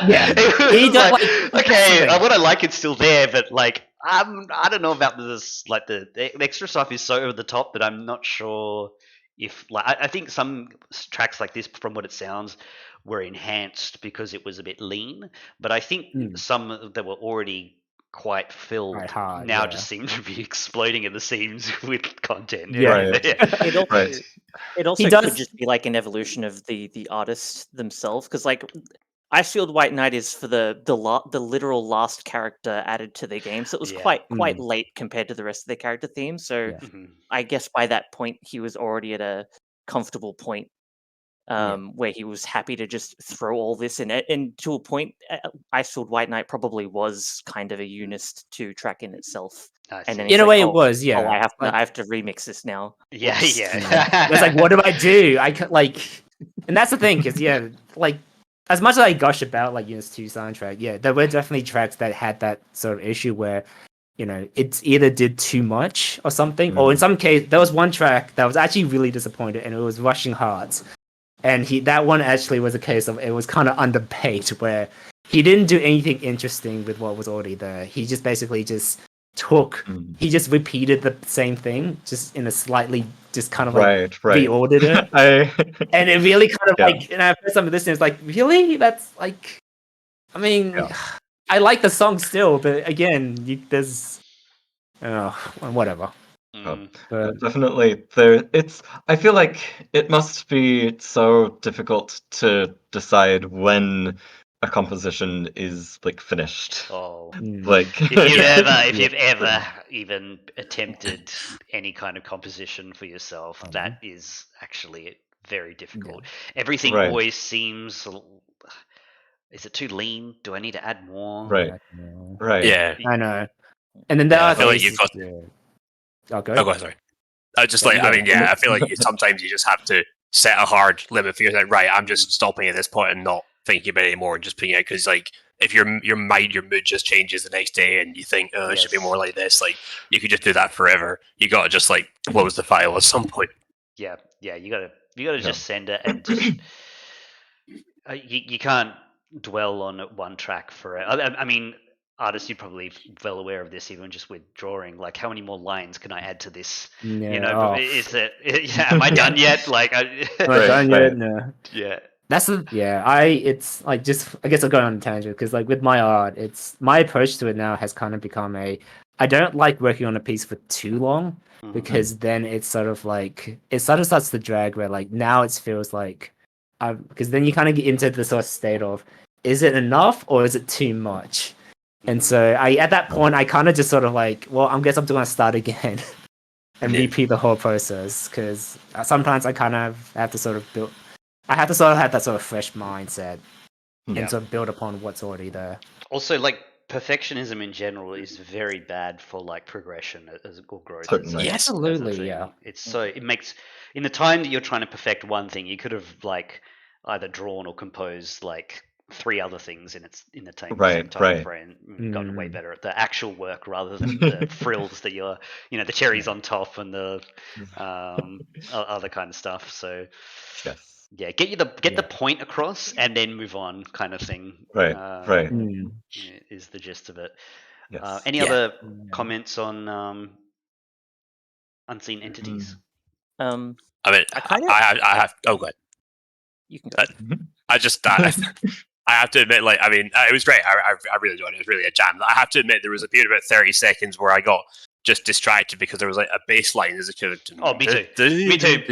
Yeah. He It was does, like, like, okay, that's the thing. what I like it's still there, but like I don't know about this. Like the extra stuff is so over the top that I'm not sure if like I think some tracks like this, from what it sounds, were enhanced because it was a bit lean. But I think Mm. some that were already quite filled Quite hard, now yeah. just seem to be exploding at the seams with content. Yeah. Right. It also Right. it also He could does- just be like an evolution of the artist themselves, because like Icefield White Knight is for the literal last character added to the game, so it was Yeah. quite late compared to the rest of the character theme. So Yeah. Mhm. I guess by that point he was already at a comfortable point Yeah. where he was happy to just throw all this in it. And to a point, Icefield White Knight probably was kind of a Unist 2 track in itself. I And then see. he's In a like, way, it oh, was, yeah. oh, I Like, have to remix this now. Yeah, Whoops. yeah. it's like, what do I do? I could like, and that's the thing, because yeah, like as much as I gush about like Units 2 soundtrack, yeah, there were definitely tracks that had that sort of issue where, you know, it either did too much or something, or in some case, there was one track that was actually really disappointed, and it was Rushing Hearts, and that one actually was a case of it was kind of underpaid, where he didn't do anything interesting with what was already there. He just basically just he just repeated the same thing, just in a slightly, just kind of like Right. reordered it. And it really kind of Yeah. like, and I've heard some of this, and it's like, really? That's like, I mean, Yeah. I like the song still, but again, there's, whatever. Mm. But Definitely there. I feel like it must be so difficult to decide when a composition is like finished. Oh. Like If you've Yeah. ever even attempted any kind of composition for yourself, that is actually very difficult. Everything Right. always seems. Is it too lean? Do I need to add more? Right. Right. Yeah. I know. And then there Yeah, I are feel like cases- you've got- yeah. Oh, go Oh, ahead. go on, sorry. I just Yeah, like, I yeah. mean, yeah, I feel like sometimes you just have to set a hard limit for yourself. Right, I'm just stopping at this point and not thinking about it anymore and just putting it, because like if your mood just changes the next day and you think, oh, it should be Yes. more like this, like you could just do that forever. You got to just like close the file at some point. Yeah, you gotta just send it and just you can't dwell on one track forever. I mean, artists, you're probably well aware of this, even just with drawing. Like, how many more lines can I add to this? Yeah, You know, oh. is it? Am I done yet? Like, Am I Right, done right. yet? No. yeah, That's it's like, just, I guess I'll go on a tangent, because like with my art, it's my approach to it now has kind of become I don't like working on a piece for too long, because then it sort of starts to drag, where like now it feels like, because then you kind of get into the sort of state of, is it enough or is it too much? And so at that point I kind of just sort of like, well, I guess I'm going to start again and repeat the whole process, because sometimes I kind of have to sort of have that sort of fresh mindset and sort of build upon what's already there. Also, like, perfectionism in general is very bad for like progression or growth. Certainly. as a Absolutely, thing. yeah. It's so it makes, in the time that you're trying to perfect one thing, you could have like either drawn or composed like 3 other things in the same Right, time right. frame. Gotten way better at the actual work rather than the frills that you're, the cherries on top and the other kind of stuff. So Yes. yeah, get the point across and then move on, kind of thing. Right. Right. Is the gist of it. Yes. Any Yeah. other comments on Unseen Entities? I mean, I kind of- I have. Oh, go ahead. You can go. I just I have to admit, like, I mean, it was great. I really enjoyed it. It was really a jam. I have to admit, there was a period of about 30 seconds where I got just distracted because there was like a bass line as a kid. Oh, me too.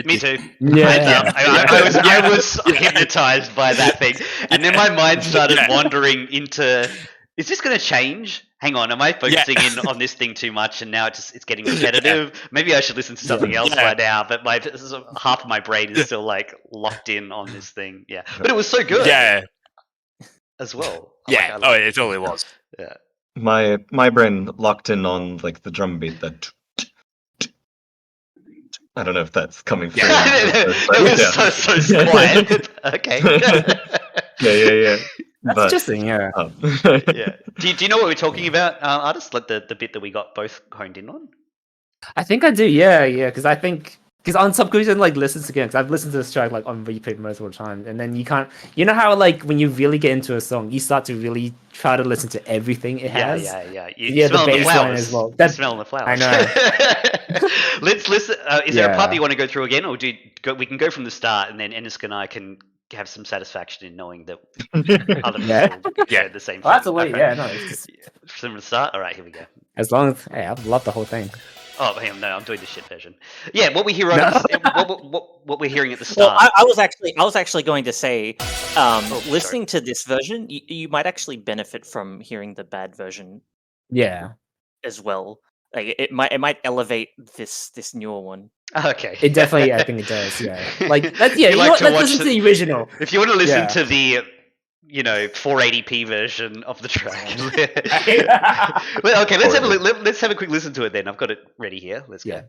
Me too. Yeah. I was hypnotized by that thing, and then my mind started wandering into, is this going to change? Hang on, am I focusing in on this thing too much, and now it's getting repetitive? Maybe I should listen to something else by now. But half of my brain is still like locked in on this thing. Yeah, but it was so good. Yeah. As well. Yeah. Oh, it totally was. Yeah. My brain locked in on like the drum beat that. I don't know if that's coming through. It was so quiet. Okay. Yeah. That's interesting, yeah. Yeah. Do you know what we're talking about, artists? Like the bit that we got both honed in on? I think I do, yeah, because I think Because on some occasion, like listens again, because I've listened to this track like on repeat multiple times, and then you can't. You know how like when you really get into a song, you start to really try to listen to everything it has. Yeah. Yeah, the Smell the bass line flowers. as well. You That- smell the flowers. I know. Let's listen. Is there a part that Yeah. you want to go through again, or we can go from the start, and then innisc and I can have some satisfaction in knowing that other people Yeah. said the same Well, that's thing. a way. Yeah, no. It's just, From the start. All right, here we go. as long as hey, I love the whole thing. Oh, hang on, no, I'm doing the shit version. Yeah, what we hear No. what we're hearing at the Well, start. I was actually going to say, listening to this version, you might actually benefit from hearing the bad version Yeah, as well. Like it might elevate this newer one. Okay. it definitely. I think it does. Yeah, like that's yeah. You You like know what? to Let's watch listen to the- the original. If you want to listen Yeah. to the 480p version of the track. Well, okay, let's have a let's have a quick listen to it then. I've got it ready here. Let's Yeah. go.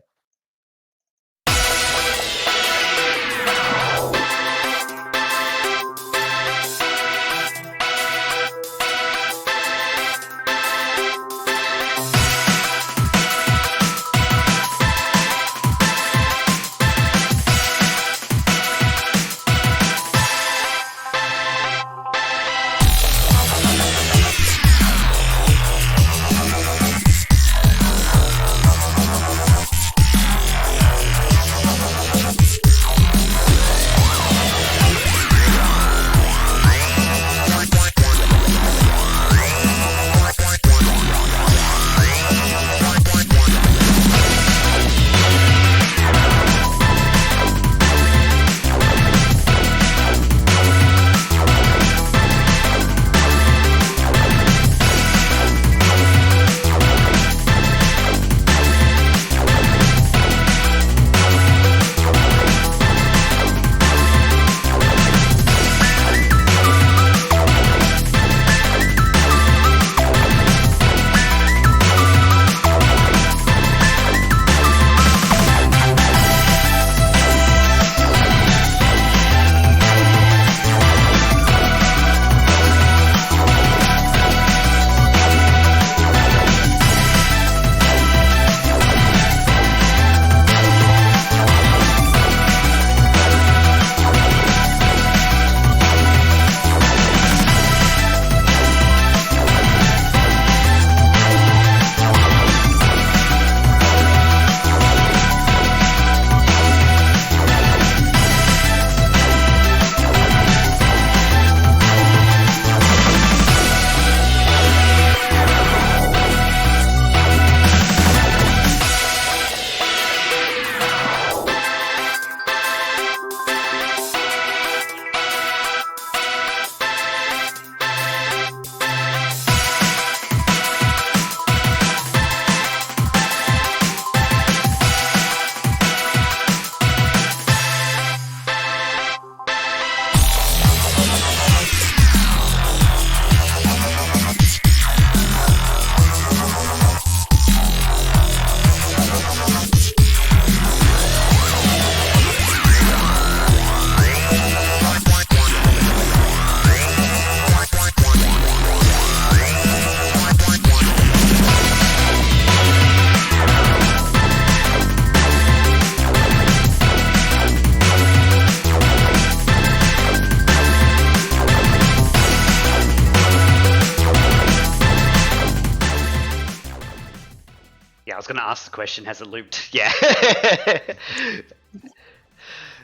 Yeah, I was going to ask the question. Has it looped? Yeah.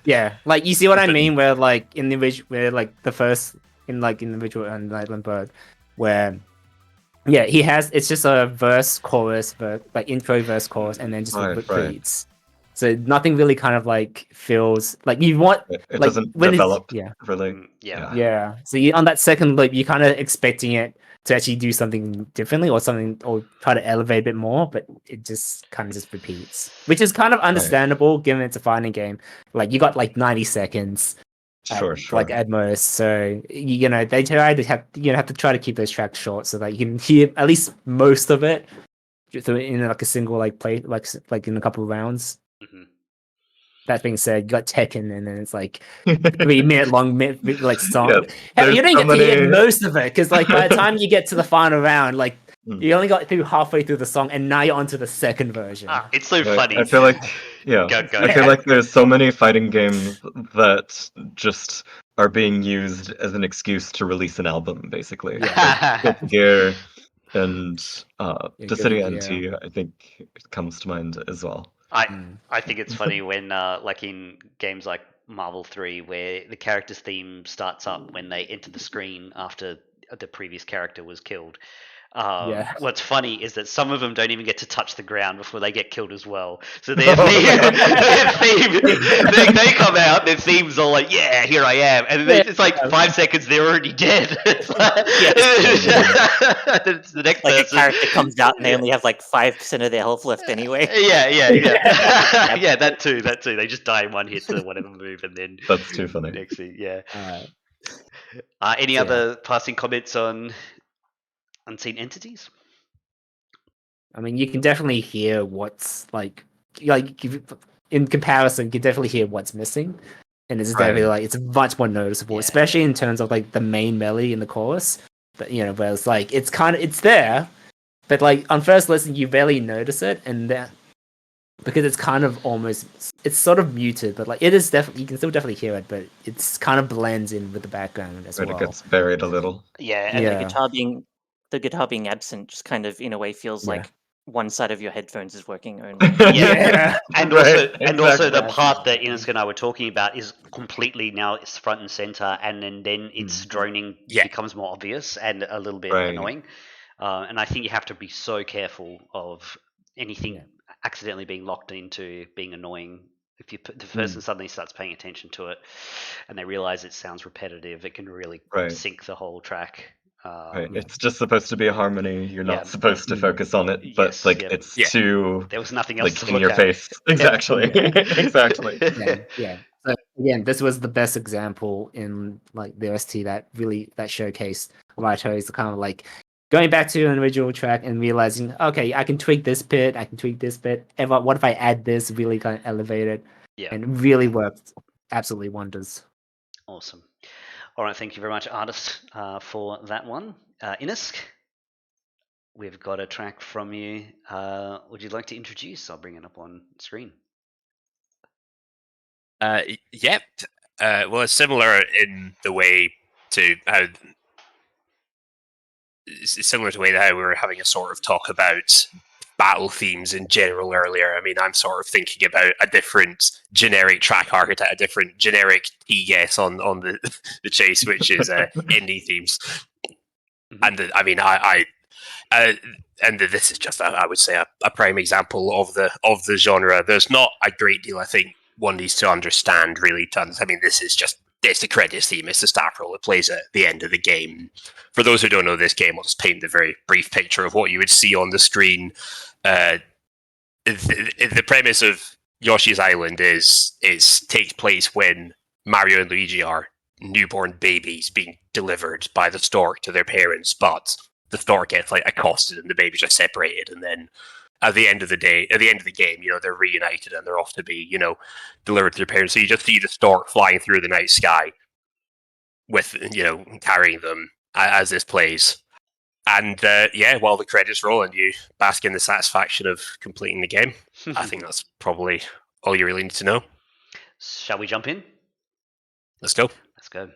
Yeah, like you see what I mean, where like in the original, where like the first in the original and Nightland Bird, where yeah, he has it's just a verse, chorus, like intro, verse, chorus, and then just Right, repeats. So nothing really kind of like feels like you want. It like, doesn't when it's- develop yeah. really. Yeah. Yeah, so you, on that second loop, you're kind of expecting it to actually do something differently or something, or try to elevate a bit more, but it just kind of just repeats, which is kind of understandable given it's a fighting game. Like you got like 90 seconds, Sure. like at most. So they try to have to try to keep those tracks short so that you can hear at least most of it in like a single play, like in a couple of rounds. Mhm. That being said, you got Tekken, and then it's like 3-minute long song. Yeah, Hell, you don't there's get so to hear many- most of it because by the time you get to the final round, like You only got through halfway through the song, and now you're onto the second version. It's so Right, funny. I feel like, yeah, Go. I feel like there's so many fighting games that just are being used as an excuse to release an album, basically. Yeah. Like Guilty Gear and Yeah, Dissidia Guilty Gear. NT, I think it comes to mind as well. I think it's funny when like in games like Marvel 3 where the character's theme starts up when they enter the screen after the previous character was killed. Yeah. What's funny is that some of them don't even get to touch the ground before they get killed as well. So Oh, they come out, their themes are like, yeah, here I am. And then it's like 5 seconds, they're already dead. It's like, it's the next Like person. a character comes out and they only have like 5% of their health left anyway. Yeah. Yeah, that too. They just die in one hit to whatever move, and then That's too funny. next thing, yeah. Alright. Any So, other passing comments on Unseen Entities? I mean, you can definitely hear what's like in comparison, you can definitely hear what's missing, and it's definitely Right. like it's much more noticeable, Yeah. especially in terms of like the main melody in the chorus. But where it's like it's there, but like on first listen you barely notice it, and that because it's kind of it's sort of muted, but like it is definitely you can still definitely hear it, but it's kind of blends in with the background as Right, well. it gets buried a little. Yeah, and Yeah. The guitar being absent just kind of in a way feels Yeah. like one side of your headphones is working only. Yeah. And also exactly. the part that innisc and I were talking about is completely now it's front and center, and then its droning Yeah. becomes more obvious and a little bit Right. annoying. And I think you have to be so careful of anything Yeah. accidentally being locked into being annoying. If the person suddenly starts paying attention to it and they realize it sounds repetitive, it can really Right. sink the whole track. Right. It's just supposed to be a harmony. You're Yeah. not supposed to focus on it, but Yes, like yeah. it's Yeah. too There was nothing else like to in look your at. face. Exactly. Exactly. Yeah. So again, this was the best example in like the OST that showcased Raito's kind of like going back to an original track and realizing, okay, I can tweak this bit, and what if I add this, really kind of elevate it, Yeah. and it really worked, absolutely wonders. Awesome. All right, thank you very much, artist, for that one. innisc, we've got a track from you. Would you like to introduce? I'll bring it up on screen. Yep. Well, it's similar in the way to how it's similar to the way that how we were having a sort of talk about battle themes in general earlier. I mean, I'm sort of thinking about a different generic track archetype, a different generic guess on the the chase, which is indie themes. And this is just I would say a prime example of the genre. There's not a great deal I think one needs to understand really. I mean, it's the credits theme. It's the staff roll. It plays at the end of the game. For those who don't know this game, I'll just paint the very brief picture of what you would see on the screen. The premise of Yoshi's Island takes place when Mario and Luigi are newborn babies being delivered by the stork to their parents, but the stork gets like accosted and the babies are separated, and then at the end of the game, they're reunited and they're off to be, delivered to their parents. So you just see the stork flying through the night sky with, carrying them as this plays. And while the credits roll and you bask in the satisfaction of completing the game, I think that's probably all you really need to know. Shall we jump in? Let's go. Let's go.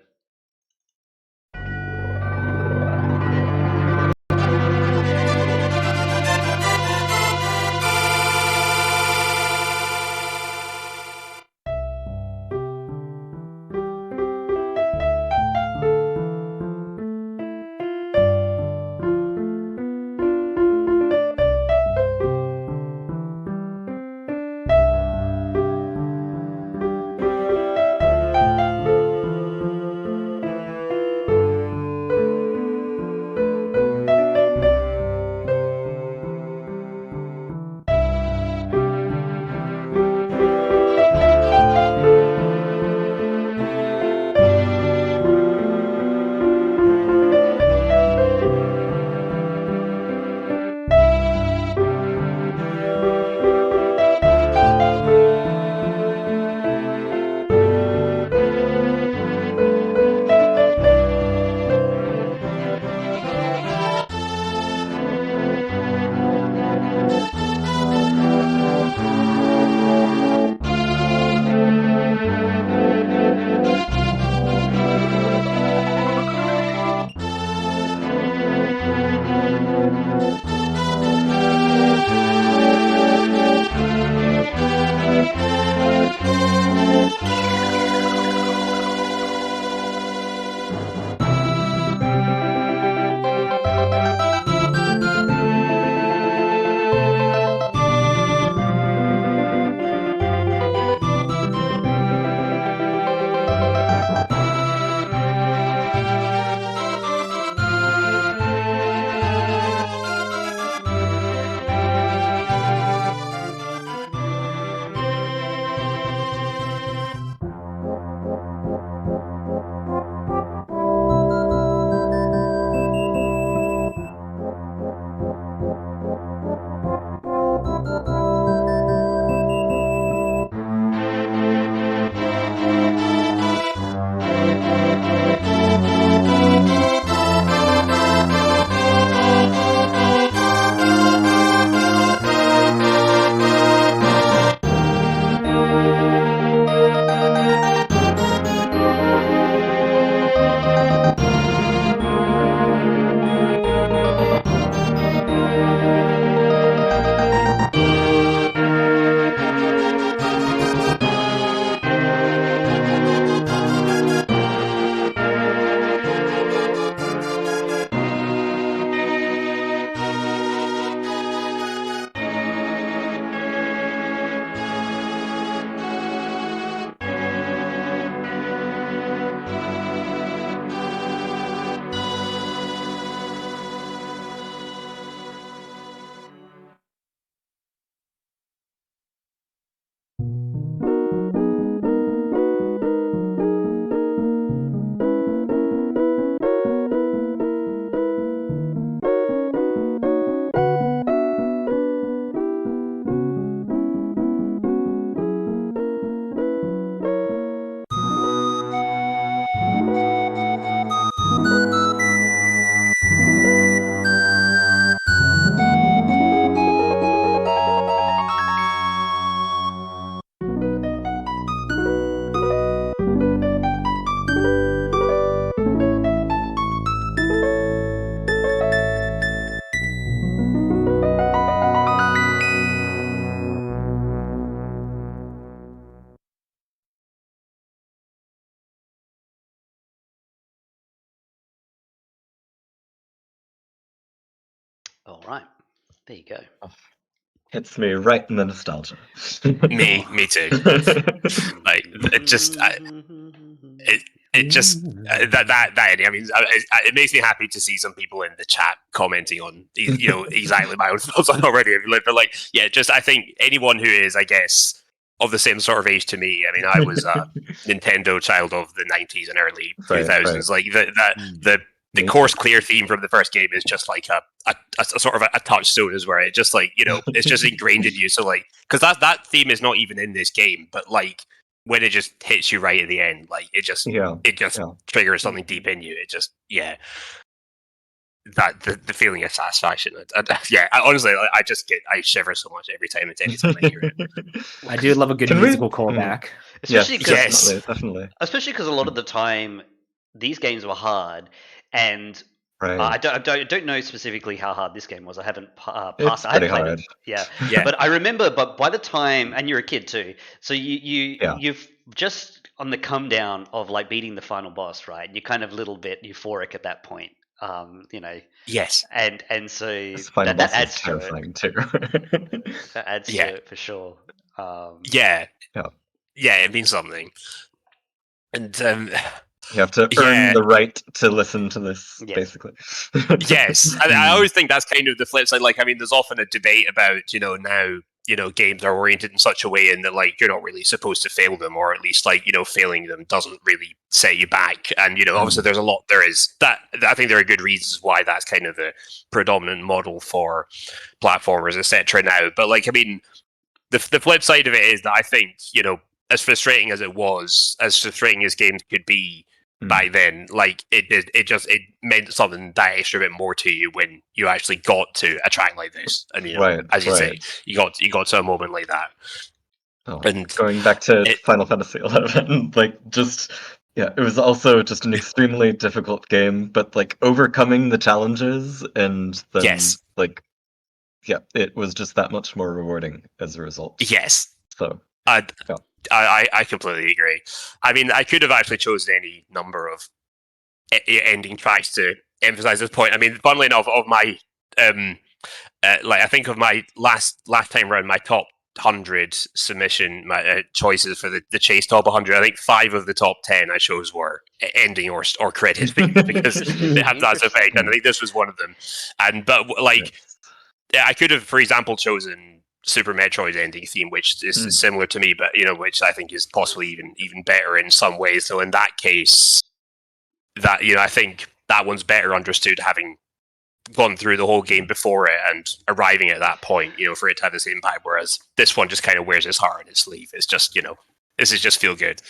All right, there you go. Hits me right in the nostalgia. Me too. Like it just, it just that ending. I mean, it makes me happy to see some people in the chat commenting on, exactly my own thoughts on already. But like, yeah, just I think anyone who is, I guess, of the same sort of age to me. I mean, I was a Nintendo child of the '90s and early 2000s. Like the course clear theme from the first game is just like a sort of a touchstone, is where it just like it's just ingrained in you. So like, because that theme is not even in this game, but like when it just hits you right at the end, like it just triggers something deep in you. It just that the feeling of satisfaction. Honestly, I shiver so much every time I hear it. I do love a good musical callback. Especially yes, definitely. Especially because a lot of the time these games were hard, and I don't know specifically how hard this game was. I haven't passed. It's pretty hard. Yeah. But I remember. But by the time, and you're a kid too, so you've just on the come down of like beating the final boss, right? You're kind of a little bit euphoric at that point. Yes. And so that adds to terrifying too. That adds to it for sure. Yeah, it means something. And you have to earn the right to listen to this, basically. Yes, I always think that's kind of the flip side. Like, I mean, there's often a debate about now games are oriented in such a way in that like you're not really supposed to fail them, or at least like failing them doesn't really set you back. And obviously there is that. I think there are good reasons why that's kind of the predominant model for platformers, etc. Now, but like I mean, the flip side of it is that I think as frustrating as it was, as frustrating as games could be back then, like it meant something that extra bit more to you when you actually got to a track like this, and as you say, you got to a moment like that. And going back to Final Fantasy XI, like it was also just an extremely difficult game, but like overcoming the challenges and then it was just that much more rewarding as a result. Yes. So I completely agree. I mean, I could have actually chosen any number of ending tracks to emphasize this point. I mean, funnily enough, of my I think of my last time round, my top 100 submission choices for the Chase top 100. I think 5 of the top 10 I chose were ending or credits because they have that effect, and I think this was one of them. I could have, for example, chosen Super Metroid ending theme, which is similar to me, but which I think is possibly even better in some ways. So in that case, that I think that one's better understood, having gone through the whole game before it and arriving at that point, for it to have this impact. Whereas this one just kind of wears its heart on its sleeve. It's just this is just feel good.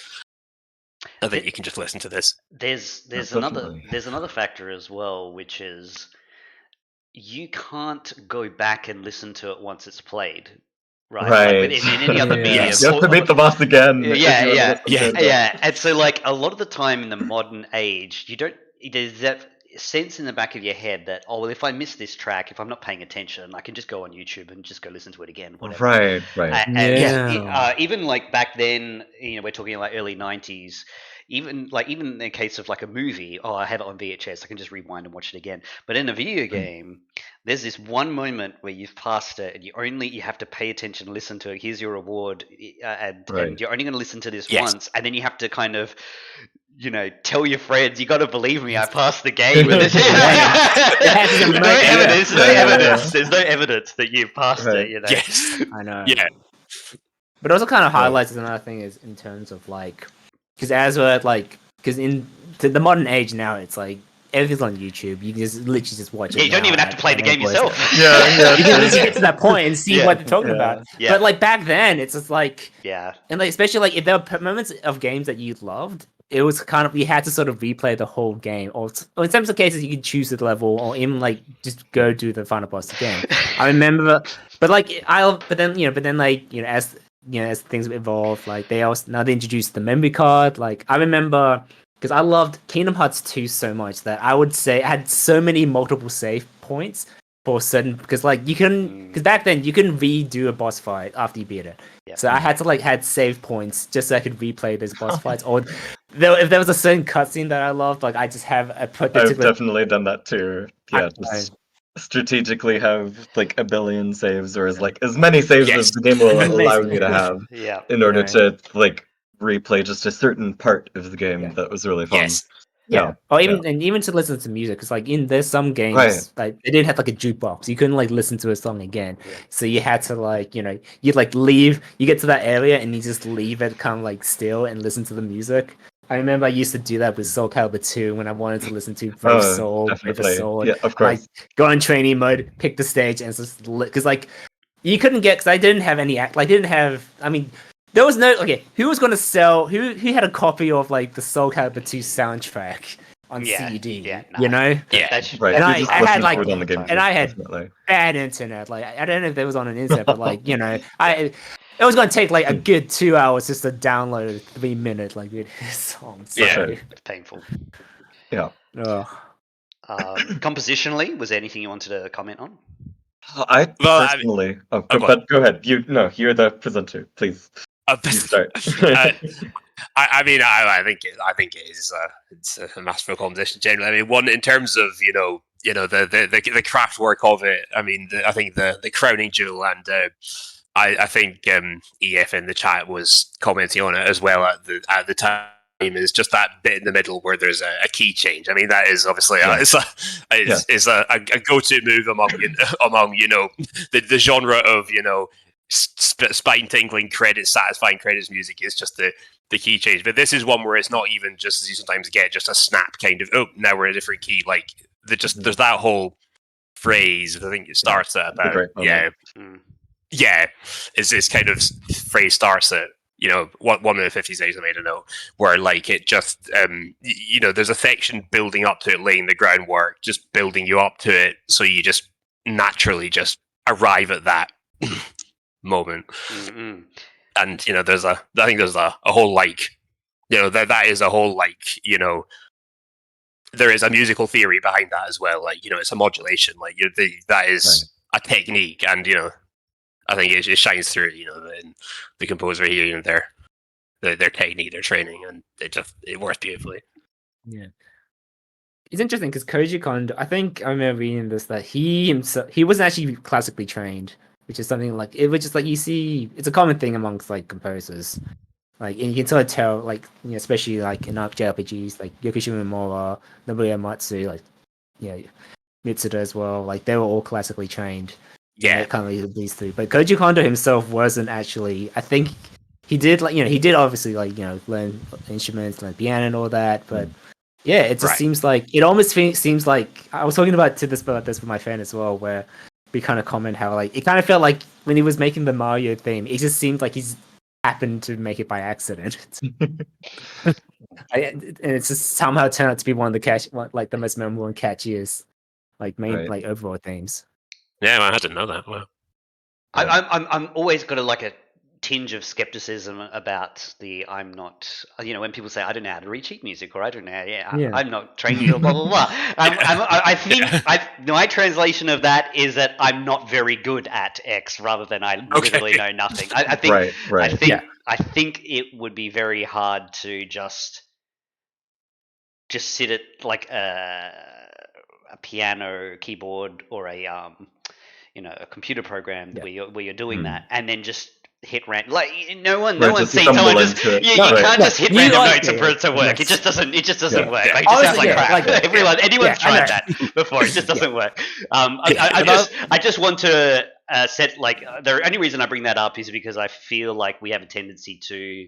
I think you can just listen to this. There's another factor as well, which is you can't go back and listen to it once it's played, right? Like in any other medium. You have to beat the boss again. Yeah. And so, like, a lot of the time in the modern age, there's that sense in the back of your head that, if I miss this track, if I'm not paying attention, I can just go on YouTube and just go listen to it again, whatever. Right. Even like back then, we're talking like early 90s. Even in the case of like a movie, I have it on VHS, I can just rewind and watch it again. But in a video game, there's this one moment where you've passed it, and you have to pay attention, listen to it. Here's your reward, and you're only going to listen to this once, and then you have to kind of, tell your friends, you got to believe me, I passed the game. There's no evidence that you've passed it. Yes, I know. Yeah, but it also kind of highlights another thing is in terms of like. Because in the modern age now, it's like everything's on YouTube. You can just literally just watch it. You don't even have to play the game yourself. You can literally get to that point and see what they're talking about. Yeah. But like back then, it's just like and like especially like if there were moments of games that you loved, it was kind of you had to sort of replay the whole game, or in some cases you could choose the level, or even like just go do the final boss again. I remember, but then as things evolve, like they introduced the memory card. Like I remember, because I loved Kingdom Hearts 2 so much that I would say I had so many multiple save points for certain, because like because back then you couldn't redo a boss fight after you beat it. So I had to had save points just so I could replay those boss fights. Or if there was a certain cutscene that I loved, like I just have a particular. I've definitely done that too. Yeah, strategically have like a billion saves, or as many saves Yes. as the game will allow Basically. you to have Yeah. in order Yeah. to like replay just a certain part of the game. Yeah. That was really fun. Yes. Yeah, or even to listen to music, because like there's some games Right. like they didn't have like a jukebox. You couldn't like listen to a song again, Yeah. so you had to like you'd like leave. You get to that area and you just leave it kind of like still and listen to the music. I remember I used to do that with Soul Calibur 2 when I wanted to listen to Brave Oh, Soul, Brave definitely. Sword. Yeah, of I, like course. go on training mode, pick the stage, and just because like you couldn't get because I didn't have any act. Like didn't have. I mean. There was no who was gonna sell who had a copy of like the Soul Calibur 2 soundtrack on Yeah, CD, yeah, you nah. know? Yeah. That's Right. And you I just had, listen like- to it on the game. and I had definitely. bad internet. Like I don't know if there was on an internet, but like, it was gonna take like a good 2 hours just to download a 3-minute like song. So, Yeah. It's painful. Yeah. ugh. Compositionally, was there anything you wanted to comment on? I Well, I mean- personally, go but go ahead. You're the presenter. Please, you start. I mean, I think it is it's a masterful composition generally. I mean, one in terms of the craft work of it. I mean, I think the crowning jewel, and I think EF in the chat was commenting on it as well at the time. Is just that bit in the middle where there's a key change. I mean, that is obviously is a go-to move among the genre of spine-tingling satisfying credits music is just the key change. But this is one where it's not even just as you sometimes get just a snap kind of now we're in a different key. Like there's that whole phrase. I think it starts at about it's kind of phrase starts at one of the 50 days I made a note where like it just there's affection building up to it, laying the groundwork, just building you up to it, so you just naturally just arrive at that moment. Mm-hmm. And I think there's a whole like that is a whole like there is a musical theory behind that as well, like it's a modulation, like that is a technique, and I think it shines through the composer here, their technique, their training, and it works beautifully. Yeah. It's interesting because Koji Kondo, I think I remember reading this that he wasn't actually classically trained, which is something like it was just like you see it's a common thing amongst like composers. Like and you can sort of tell, like especially like in JRPGs, like Yokoshi Mimura, Nobuya Matsu, like Mitsuda as well. Like they were all classically trained. Yeah, kind of these three. But Koji Kondo himself wasn't actually. I think he did he did obviously like learn instruments, learn piano and all that. But yeah, it just seems like it almost seems like I was talking about this with my friend as well, where we kind of comment how like it kind of felt like when he was making the Mario theme, it just seemed like he's happened to make it by accident. And it's just somehow turned out to be one of the most memorable and catchiest like overall themes. Yeah, I didn't know that. Wow. I'm always got a tinge of skepticism about I'm not when people say I don't know how to read sheet music, or I don't know I'm not trained to do blah blah blah. I think my translation of that is that I'm not very good at X rather than I literally know nothing. I think I think it would be very hard to just sit at like a piano, keyboard, or a computer program where you're doing that, and then just hit random. Like no one sees someone just you can't just hit random notes for it to work. It just doesn't work. Like, it just sounds like crap. Anyone's tried that before. It just doesn't work. I just want to set the only reason I bring that up is because I feel like we have a tendency to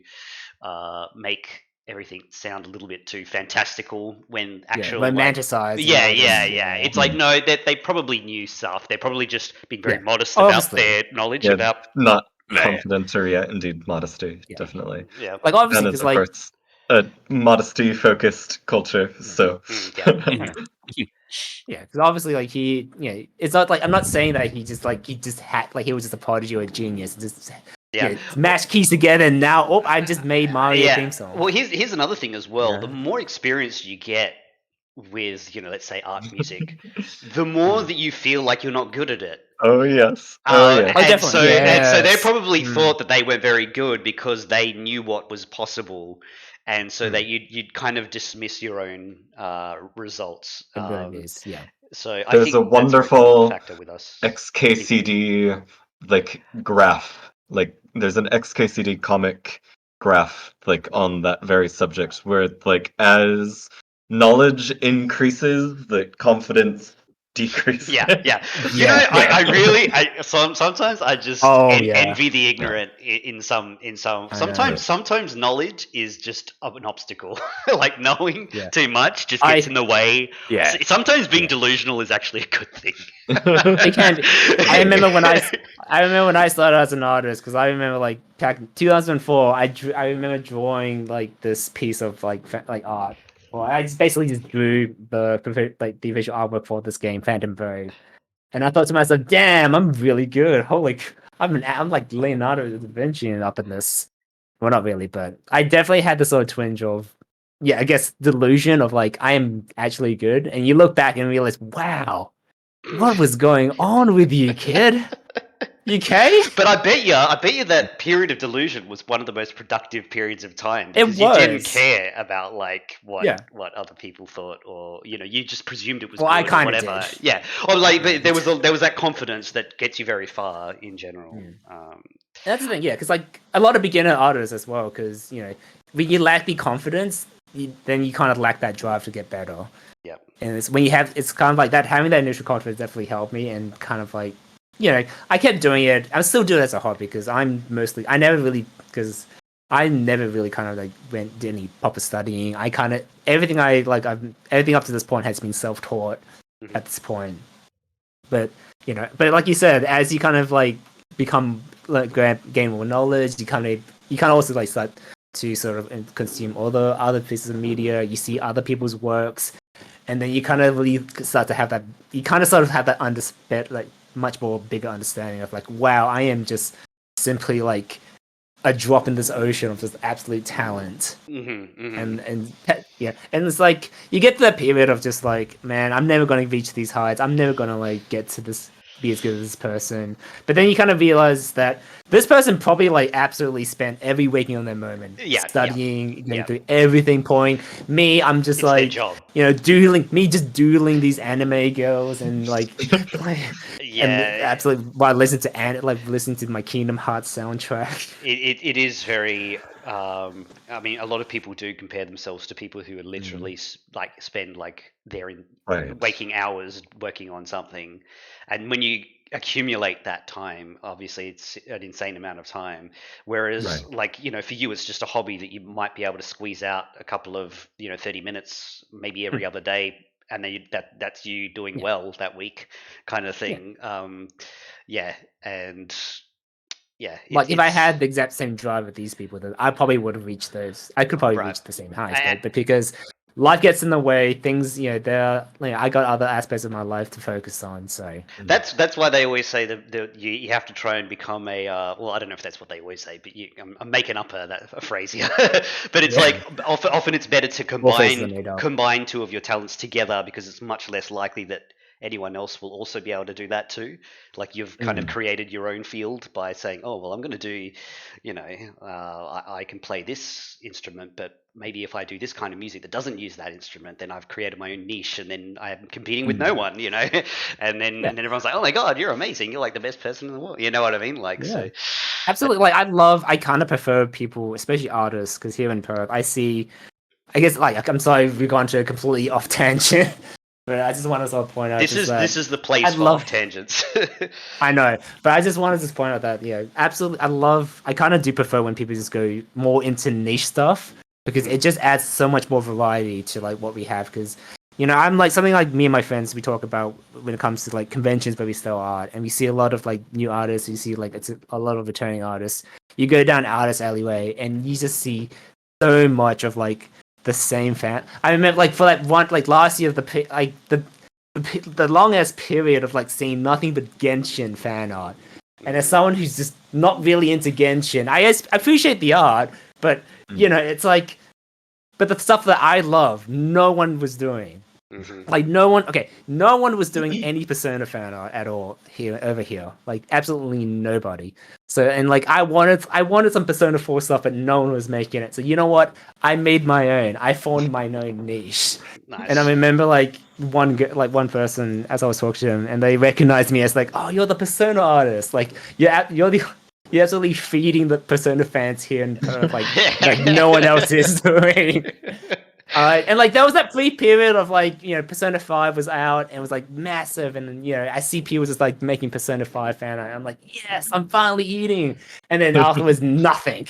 make everything sound a little bit too fantastical when actual romanticized. It's like no, they probably knew stuff. They're probably just being very modest about their knowledge about not confident or indeed modesty. Definitely. Yeah, like obviously it's of course a modesty focused culture. So because obviously like he it's not like I'm not saying that he just had he was just a prodigy or a genius. Just match keys together and now I just made Mario theme song. Well, here's another thing as well. The more experience you get with let's say art music, the more that you feel like you're not good at it. Oh yes. And so they probably thought that they were very good because they knew what was possible, and so that you'd kind of dismiss your own results. So I There's think a that's very much wonderful a factor with us. XKCD like graph. Like there's an XKCD comic graph like on that very subject where like as knowledge increases, the confidence decreases. Yeah. You know, Yeah. sometimes I just Oh, yeah. envy the ignorant in some. I know. Sometimes knowledge is just an obstacle. Like knowing Yeah. too much just gets I- in the way. Yeah. Sometimes being Yeah. delusional is actually a good thing. It can be. I remember when I started as an artist, because I remember like back in 2004, I remember drawing like this piece of like art. Well, I just basically just drew the visual artwork for this game, Phantom Brave, and I thought to myself, "Damn, I'm really good. I'm like Leonardo da Vinci up in this." Well, not really, but I definitely had this sort of twinge of, yeah, I guess delusion of like I am actually good, and you look back and realize, wow. What was going on with you, kid? You okay? But I bet you that period of delusion was one of the most productive periods of time It because you didn't was. care about like Yeah. what other people thought, or you just presumed it was Well, good I or kinda whatever. did. Yeah, or like Yeah. there was that confidence that gets you very far in general. That's the thing, yeah, because like a lot of beginner artists as well, because when you lack the confidence, then you kind of lack that drive to get better. Yep. And it's it's kind of like that. Having that initial confidence definitely helped me, and kind of like, I kept doing it. I'm still doing it as a hobby because I never really kind of like did any proper studying. I kind of everything everything up to this point has been self-taught at this point. But but like you said, as you kind of like become like gain more knowledge, you kind of also like start to sort of consume all the other pieces of media. You see other people's works, and then you kind of really start to have that. You kind of sort of have that like much more bigger understanding of like, wow, I am just simply like a drop in this ocean of just absolute talent. And it's like you get to that period of just like, man, I'm never going to reach these heights. I'm never going to like get to be as good as this person. But then you kind of realize that this person probably like absolutely spent every waking on their moment studying, going through everything. Me, I'm just It's like their job. doodling these anime girls and like and absolutely while listening to my Kingdom Hearts soundtrack. It is very. I mean, a lot of people do compare themselves to people who are literally like spend like their waking hours working on something, and when you accumulate that time, obviously it's an insane amount of time. Whereas, like for you, it's just a hobby that you might be able to squeeze out a couple of 30 minutes, maybe every other day, and then that's you doing well that week, kind of thing. And. Yeah, like if I had the exact same drive with these people, then I probably would have reached those. I could probably reach the same heights, but because life gets in the way, things I got other aspects of my life to focus on. So that's why they always say that you have to try and become a well, I don't know if that's what they always say, but I'm making up a phrase here, but it's like often it's better to combine two of your talents together because it's much less likely that anyone else will also be able to do that too. Like you've kind of created your own field by saying, oh, well, I'm going to do, I can play this instrument, but maybe if I do this kind of music that doesn't use that instrument, then I've created my own niche and then I'm competing with no one, and then everyone's like, oh my God, you're amazing. You're like the best person in the world. You know what I mean? Like, so. Absolutely. I kind of prefer people, especially artists, because here in Perth, I guess like, I'm sorry, we've gone to a completely off tangent. But I just want to sort of point out this is the place for tangents. I know, but I just wanted to point out that absolutely, I kind of do prefer when people just go more into niche stuff because it just adds so much more variety to like what we have. Because I'm like something like me and my friends we talk about when it comes to like conventions where we sell art, and we see a lot of like new artists. You see like it's a lot of returning artists. You go down artist alleyway, and you just see so much of like the same fan. I remember like for that one like last year the longest period of like seeing nothing but Genshin fan art. And as someone who's just not really into Genshin, I appreciate the art, but it's like, but the stuff that I love, no one was doing. Like no one was doing any Persona fan art at all over here. Like absolutely nobody. So and like I wanted some Persona 4 stuff, but no one was making it. So you know what? I made my own. I formed my own niche. Nice. And I remember like one person as I was talking to them, and they recognized me as like, oh, you're the Persona artist. Like you're absolutely feeding the Persona fans here in Perth, like no one else is doing. And like there was that free period of like, you know, Persona 5 was out and it was like massive, and you know, SCP was just like making Persona 5 fan art. I'm like, yes, I'm finally eating. And then afterwards nothing.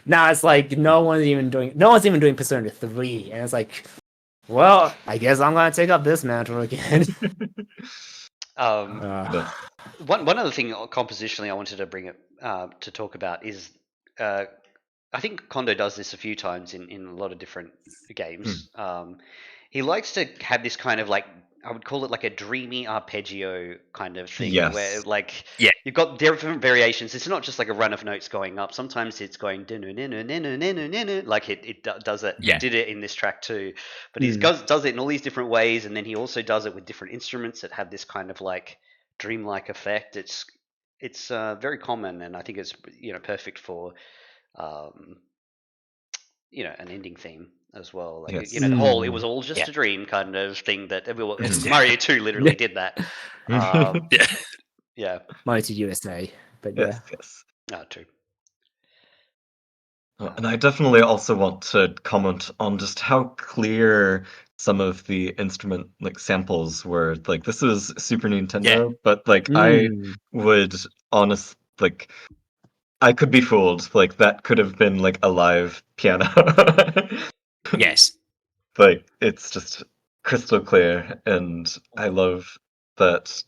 Now it's like no one's even doing Persona 3, and it's like, well, I guess I'm gonna take up this mantle again. One other thing compositionally I wanted to bring up to talk about is I think Kondo does this a few times in a lot of different games. He likes to have this kind of like, I would call it like a dreamy arpeggio kind of thing, where like you've got different variations. It's not just like a run of notes going up. Sometimes it's going like it does it. Yeah. He did it in this track too, but he does it in all these different ways, and then he also does it with different instruments that have this kind of like dreamlike effect. It's very common, and I think it's, you know, perfect for you know, an ending theme as well. Like, you know, the whole "it was all just a dream" kind of thing that everyone. Mario 2 literally did that. Yeah. Mario 2 USA, but yes. True. And I definitely also want to comment on just how clear some of the instrument like samples were. Like this was Super Nintendo, but like I would like I could be fooled. Like that could have been like a live piano. Yes. Like it's just crystal clear, and I love that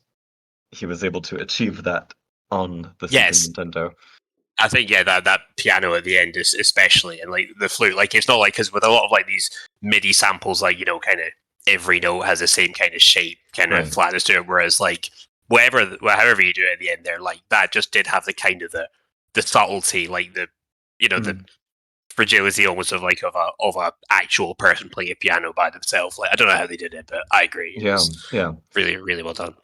he was able to achieve that on the Super Nintendo. I think that piano at the end is especially, and like the flute, like it's not like, because with a lot of like these MIDI samples, like, you know, kind of every note has the same kind of shape, kind of flatness to it, whereas like however you do it at the end there, like that just did have the kind of the subtlety, like the, you know, the fragility almost of like of a actual person playing a piano by themselves. Like I don't know how they did it, but I agree. It's really, really well done.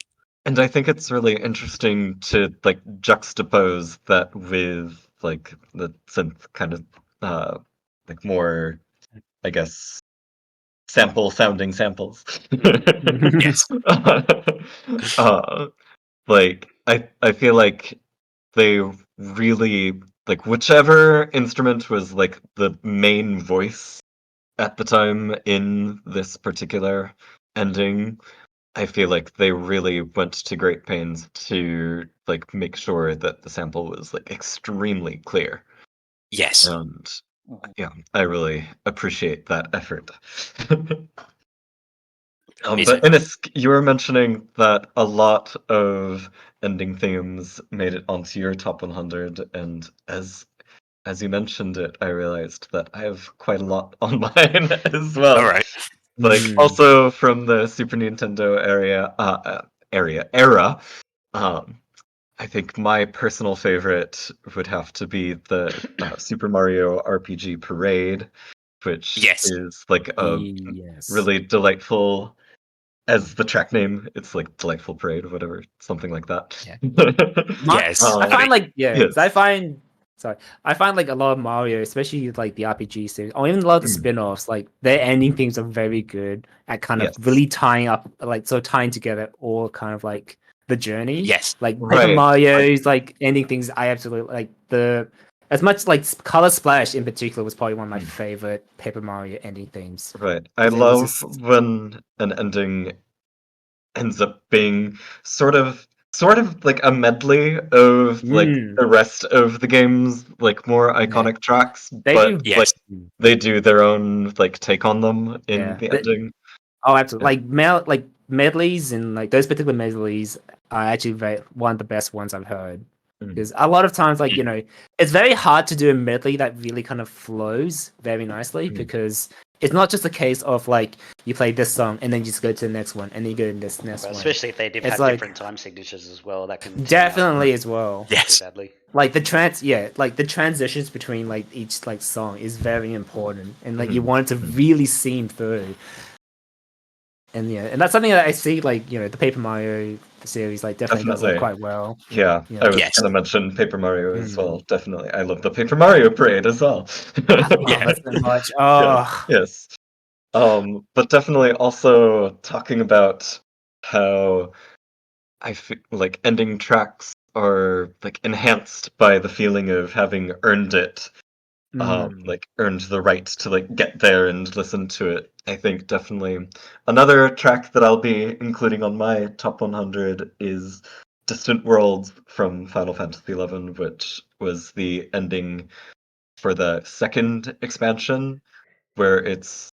And I think it's really interesting to like juxtapose that with like the synth kind of like more, I guess, sample sounding samples. Yes. Like I feel like they really like whichever instrument was like the main voice at the time in this particular ending, I feel like they really went to great pains to like make sure that the sample was like extremely clear. Yes. And yeah, I really appreciate that effort. But innisc, you were mentioning that a lot of ending themes made it onto your top 100, and as you mentioned it, I realized that I have quite a lot on mine as well. All right. Like also from the Super Nintendo era. I think my personal favorite would have to be the Super Mario RPG Parade, which is like a really delightful, as the track name, it's like Delightful Parade or whatever, something like that. I find like a lot of Mario, especially like the RPG series, or even a lot of the spin-offs, like their ending themes are very good at kind of really tying up, like tying together all kind of like the journey. Yes. Like Paper Mario's like ending things, I absolutely like as much like Color Splash in particular was probably one of my favorite Paper Mario ending themes. Right. I love when an ending ends up being sort of like a medley of like the rest of the game's like more iconic tracks, but like they do their own like take on them in the ending. Oh, absolutely! Like medleys and like those particular medleys are actually one of the best ones I've heard. Because a lot of times, like, you know, it's very hard to do a medley that really kind of flows very nicely, because it's not just a case of like you play this song and then you just go to the next one and then you go to this next one. Especially if they have like, different time signatures as well, that can definitely as well. Yes. Badly. Like the transitions between like each like song is very important, and like you want it to really seem through. And and that's something that I see, like, you know, the Paper Mario series like definitely does Definitely. it quite well. Yeah, Yeah. I was Yes. going to mention Paper Mario as Mm. well. Definitely, I love the Paper Mario Parade as well. I love Yeah. it so much. Oh, Yes. But definitely also talking about how I feel like ending tracks are like enhanced by the feeling of having earned it, like earned the right to like get there and listen to it. I think definitely another track that I'll be including on my top 100 is Distant Worlds from Final Fantasy XI, which was the ending for the second expansion, where it's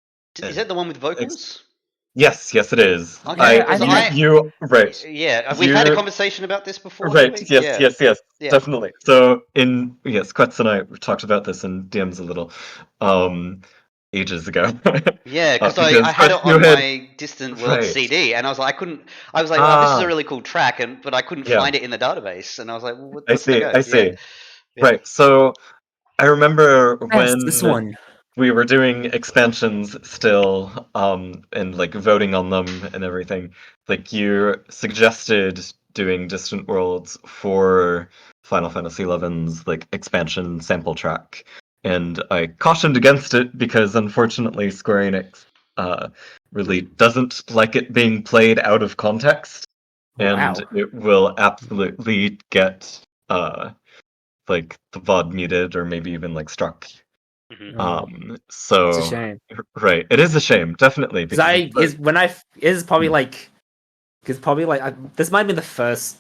Is that the one with vocals? yes, it is. Okay, Yeah, I because think I, You right. we've had a You conversation about this before, haven't right. we? Yes, Yeah, yes, yeah. definitely. So yes, Quetz and I talked about this in DMs a little, um, ages ago. Yeah, because I Because had Quetz, it you on had my Distant World right. CD, and I was like, I was like, oh, this is a Ah, really cool track, but I couldn't yeah. find it in the database, and I was like, well, I where did I see. go? I Yeah, see. yeah. Right. So I remember yes, this when one. we were doing expansions still, and like voting on them and everything, like you suggested doing Distant Worlds for Final Fantasy XI's like expansion sample track. And I cautioned against it because unfortunately Square Enix really doesn't like it being played out of context. Wow. And it will absolutely get like the VOD muted or maybe even like struck. Mhm. Oh, it's a So shame. right, it is a shame, definitely, Because because I is when I is probably Hmm. like because probably like this might be the first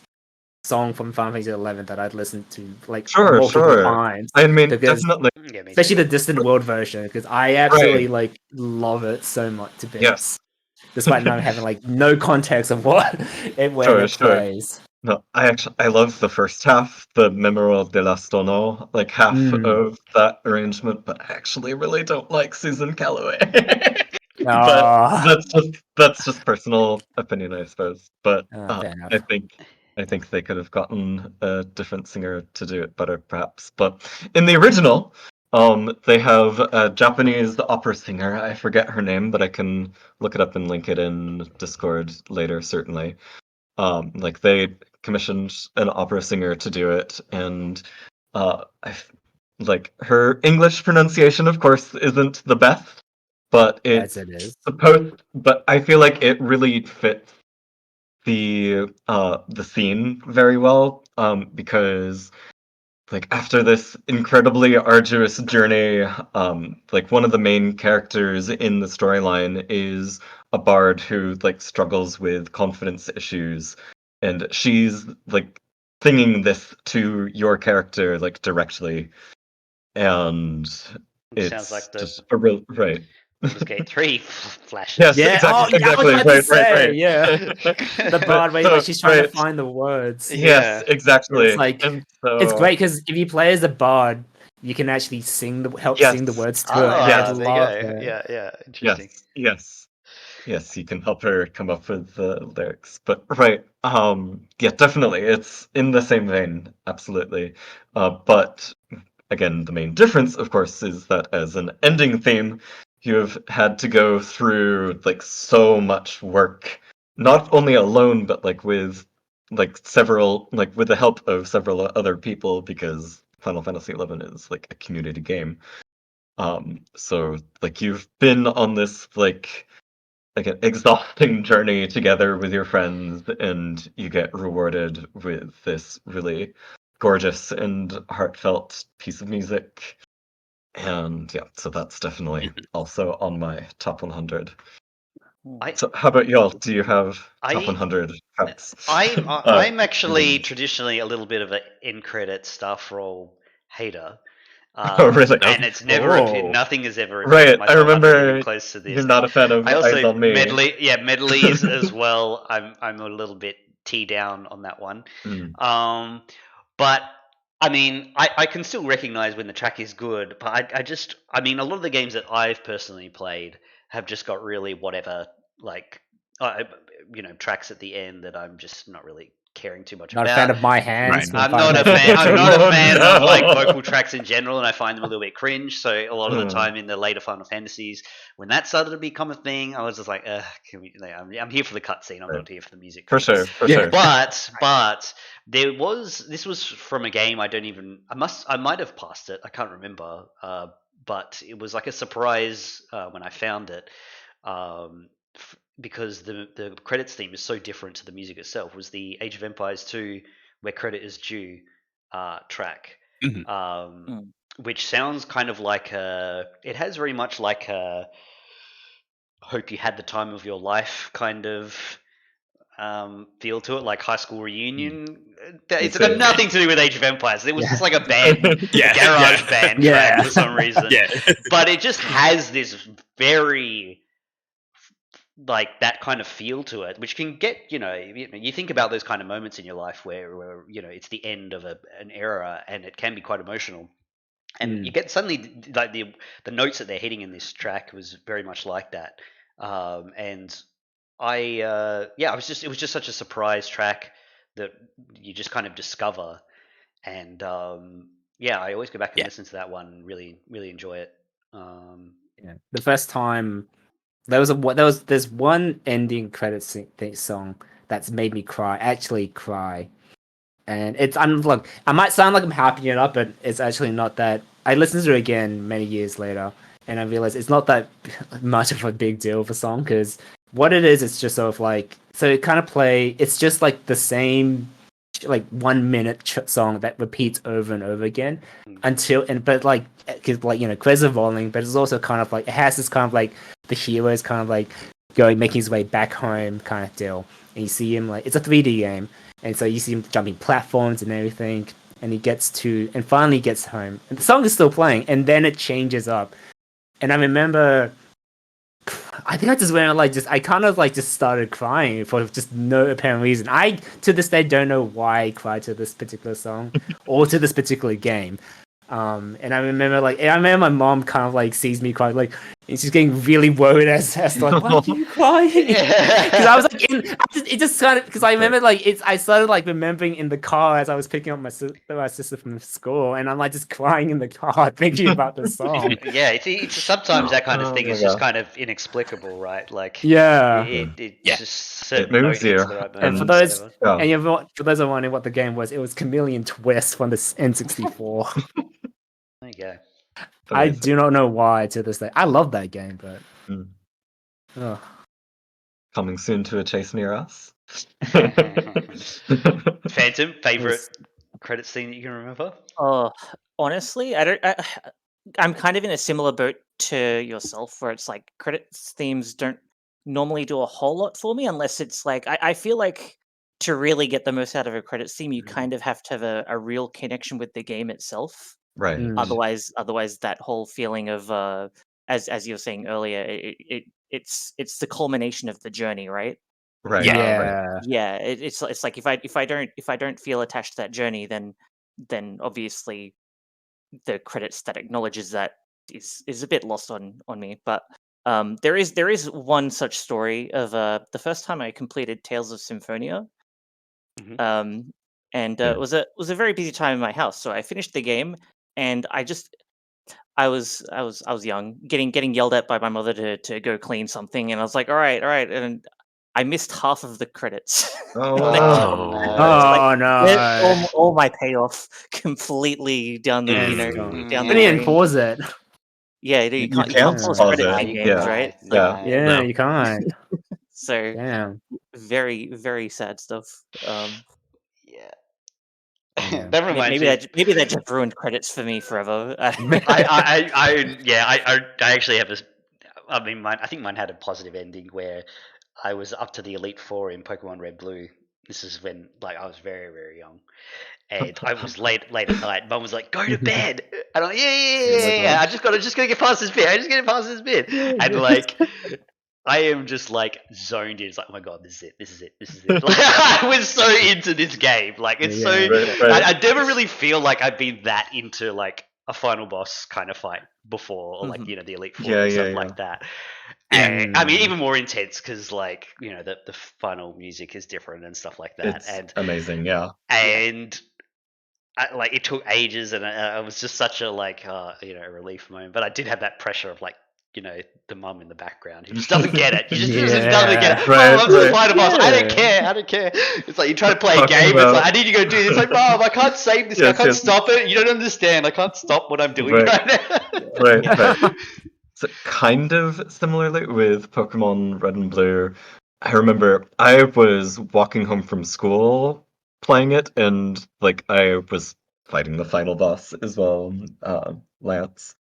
song from Final Fantasy 11 that I'd listened to like multiple Sure. times I mean, because definitely, Yeah, me especially too. the Distant World version because I right. absolutely like love it so much to Yes. bits despite not having like no context of what when it Sure. plays. No, I love the first half, the Memorial de la Stono, like half Mm. of that arrangement, but I actually really don't like Susan Calloway. But Ah, that's just personal opinion, I suppose. But fair enough. I think they could have gotten a different singer to do it better, perhaps. But in the original, they have a Japanese opera singer. I forget her name, but I can look it up and link it in Discord later, certainly. Like they commissioned an opera singer to do it, and like her English pronunciation, of course, isn't the best, but As it's it is. supposed. But I feel like it really fits the scene very well, because like after this incredibly arduous journey, like one of the main characters in the storyline is a bard who like struggles with confidence issues, and she's like singing this to your character like directly, and Sounds it's like the just a real right. Baldur's Gate 3 flashes. Yes, Yeah. exactly, Oh, yeah, I was exactly, about to say. right. Yeah. The But bard where like so she's trying to right, find the words. yes, Yeah. It's exactly, like and it's so great because if you play as a bard, you can actually help yes, sing the words to it, and I Ah, yes, there you love go. it. Yeah, interesting. yes, you can help her come up with the lyrics. But right, yeah, definitely, it's in the same vein, absolutely. But again, the main difference, of course, is that as an ending theme, you have had to go through like so much work, not only alone, but like with like with the help of several other people, because Final Fantasy XI is like a community game. So like you've been on this like an exhausting journey together with your friends, and you get rewarded with this really gorgeous and heartfelt piece of music. And yeah, so that's definitely also on my top 100. I So how about y'all? Do you have top I 100 tracks? I'm actually Names? traditionally a little bit of an end credit Starf roll hater. Oh, really? No. And it's never appeared. Oh, Nothing has ever appeared on Right, my I top 100 even remember close to you're this. not a fan of I Eyes also on Me. medleys as well. I'm a little bit T down on that one. Mm, Um, but I mean, I can still recognize when the track is good. But I mean, a lot of the games that I've personally played have just got really whatever, like, uh, tracks at the end that I'm just not really caring too much Not a about. fan of my hands. Right. when I'm Final not a Fantasy fan. I'm not a fan of like No. vocal tracks in general, and I find them a little bit cringe. So a lot of the time in the later Final Fantasies, when that started to become a thing, I was just like, can we? I'm here for the cutscene. I'm not here for the music. For sure, credits." for sure. But this was from a game I might have passed it. I can't remember. But it was like a surprise when I found it. Because the credits theme is so different to the music itself, was the Age of Empires 2 Where Credit Is Due track, which sounds kind of like it has very much like a hope you had the time of your life kind of feel to it, like High School Reunion. It's got nothing to do with Age of Empires. It was just like a band, garage band track for some reason. But it just has this very like that kind of feel to it, which can get you think about those kind of moments in your life where it's the end of an era, and it can be quite emotional, and you get suddenly like the notes that they're hitting in this track was very much like that, and it was just such a surprise track that you just kind of discover, and I always go back and listen to that one and really really enjoy it. The first time there's one ending credits song that's made me actually cry, and look, I might sound like I'm happing it up, but it's actually not that. I listened to it again many years later, and I realized it's not that much of a big deal of a song, because what it is, it's just sort of like, so it kind of it's just like the same like 1 minute song that repeats over and over again but like, because like Quez evolving, but it's also kind of like it has this kind of like the hero is kind of like making his way back home kind of deal, and you see him like, it's a 3D game, and so you see him jumping platforms and everything, and he finally gets home, and the song is still playing, and then it changes up, and I remember I think I just went I kind of just started crying for just no apparent reason. I to this day don't know why I cried to this particular song or to this particular game. And I remember my mom kind of sees me crying, and she's getting really worried as like, why are you crying? Because I was it just kind of, because I remember I started remembering in the car as I was picking up my sister from school, and I'm just crying in the car thinking about the song. It's sometimes that kind of thing is just kind of inexplicable, right? Like it just certain moves you. hits the right And moments, for those who wondering what the game was, it was Chameleon Twist from the N64. There you go. I do not know why to this day. I love that game, but coming soon to a chase near us. Phantom, favorite credit scene that you can remember? Oh, honestly, I'm kind of in a similar boat to yourself, where it's like credits themes don't normally do a whole lot for me, unless it's like I feel like to really get the most out of a credits theme, you kind of have to have a real connection with the game itself. Right. Otherwise, that whole feeling of as you were saying earlier, it's the culmination of the journey, right? Right. Yeah. It's like if I don't feel attached to that journey, then obviously the credits that acknowledges that is a bit lost on me. But there is one such story of the first time I completed Tales of Symphonia. And it was a very busy time in my house, so I finished the game, and I was young, getting yelled at by my mother to go clean something, and I was like, all right, and I missed half of the credits. no! All my payoff completely down the down the drain. drain. Pause it. Yeah, you can't pause credits in games, right? You can't. So damn. Very very sad stuff. That reminds me. Maybe that just ruined credits for me forever. I actually have this. I mean, I think mine had a positive ending where I was up to the Elite Four in Pokemon Red Blue. This is when I was very very young, and I was late at night. Mum was like, "Go to bed," and I'm like, "Yeah. I just gotta get past this bit. I just get past this bit," and I am just zoned in. It's like, oh my god, this is it. I was so into this game. It's so. Right. I never really feel like I've been that into a final boss kind of fight before, or like Mhm. the Elite Four Yeah, and stuff yeah, like that. Yeah. And, I mean, even more intense because like the final music is different and stuff like that, it's amazing. Yeah. and like it took ages, and it was just such a like a relief moment. But I did have that pressure of like the mum in the background who just doesn't get it. She just doesn't get it. Right, Mom, I'm just right. fighting a boss. I don't Yeah. care. I don't care. It's like you try to play a Talking game. It's about- like I need you to go do this. It's like, Mom, I can't save this. I Yes, can't yes. stop it. You don't understand. I can't stop what I'm doing Right. right now. Right. So kind of similarly with Pokemon Red and Blue, I remember I was walking home from school playing it, and like I was fighting the final boss as well, Lance.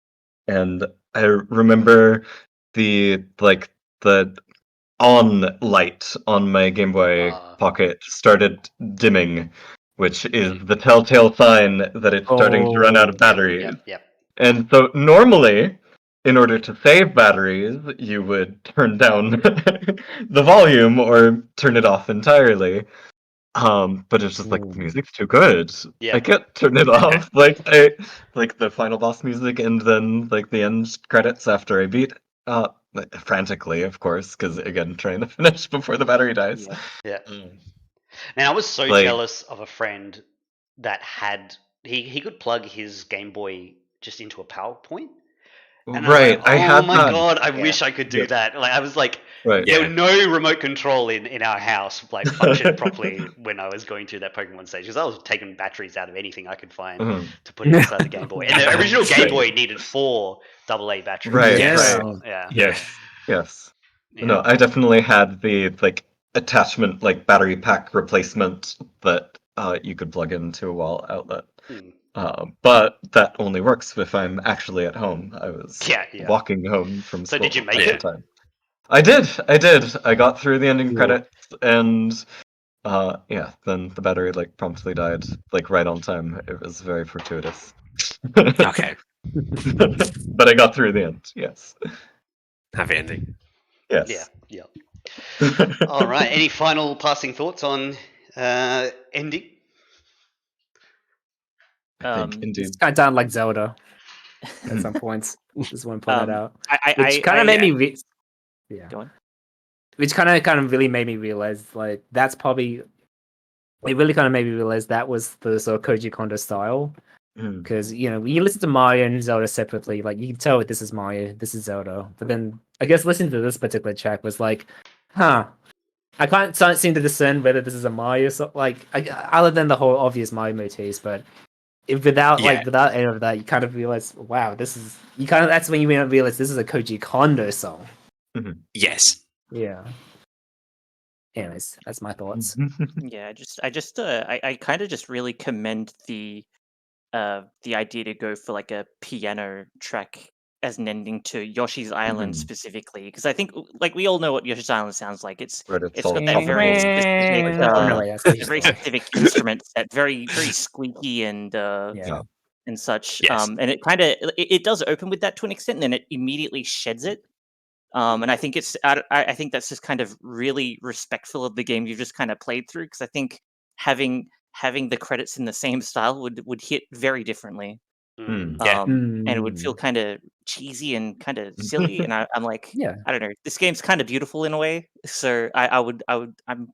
And I remember the on light on my Game Boy Pocket started dimming, which is the telltale sign that it's starting to run out of batteries. Yep. And so normally, in order to save batteries, you would turn down the volume or turn it off entirely. But it's just like the music's too good. Yeah. I can't turn it off. Like the final boss music and then like the end credits after I beat frantically, of course, because again trying to finish before the battery dies. Yeah. Mm. And I was so Like- jealous of a friend that had he could plug his Game Boy just into a PowerPoint. And Right, I I was like, had oh my that. god, I Yeah. wish I could do Yeah. that. Like I was like, Right. there Yeah. were no remote control in our house like functioned properly when I was going through that Pokemon stage because I was taking batteries out of anything I could find Mhm. to put it inside the Game Boy. And the original Game Right. Boy needed 4 AA batteries. Right, Yes. right. Yeah. Yes. Yeah. No, I definitely had the like attachment, like battery pack replacement that you could plug into a wall outlet. Hmm. But that only works if I'm actually at home. I was Yeah. walking home from So school. did you make at it? the time. I did. I got through the ending credits, and yeah, then the battery like promptly died, like right on time. It was very fortuitous. Okay. But I got through the end. Yes. Happy ending. Yes. Yeah. All right. Any final passing thoughts on ending? I think indeed. It's kind of sound like Zelda at some points. Just want to point that out. Which kind of made me Go on. which kind of really made me realize like that's probably it really kind of made me realize that was the sort of Koji Kondo style because when you listen to Mario and Zelda separately, like you can tell this is Mario, this is Zelda, but then I guess listening to this particular track was like, I can't seem to discern whether this is a Mario other than the whole obvious Mario motifs, but without any of that, you kind of realize, wow, that's when you realize this is a Koji Kondo song. Yes. Yeah. Anyways, that's my thoughts. Yeah, I kind of just really commend the idea to go for like a piano track as an ending to Yoshi's Island specifically, because I think like we all know what Yoshi's Island sounds like. It's Right, it's all got that very tropical. specific, No way, that's very specific instrument set, very squeaky and such. Yes. And it does open with that to an extent, and then it immediately sheds it. And I think I think that's just kind of really respectful of the game you've just kind of played through, because I think having the credits in the same style would hit very differently. Yeah. And it would feel kind of cheesy and kind of silly. And I'm like, I don't know, this game's kind of beautiful in a way. So I'm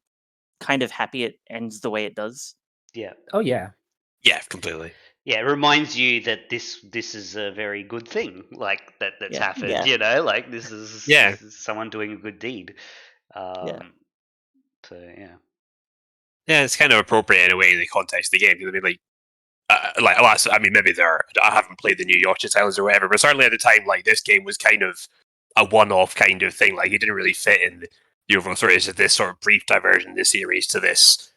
kind of happy it ends the way it does. Yeah. Oh yeah. Yeah, completely. Yeah, it reminds you that this is a very good thing, like that's happened. Yeah. Like this is someone doing a good deed. So yeah. Yeah, it's kind of appropriate in a way in the context of the game. Because I mean, maybe I haven't played the new Yoshi's Islands or whatever, but certainly at the time, like this game was kind of a one-off kind of thing. Like it didn't really fit in the overall story. It's just this sort of brief diversion in the series to this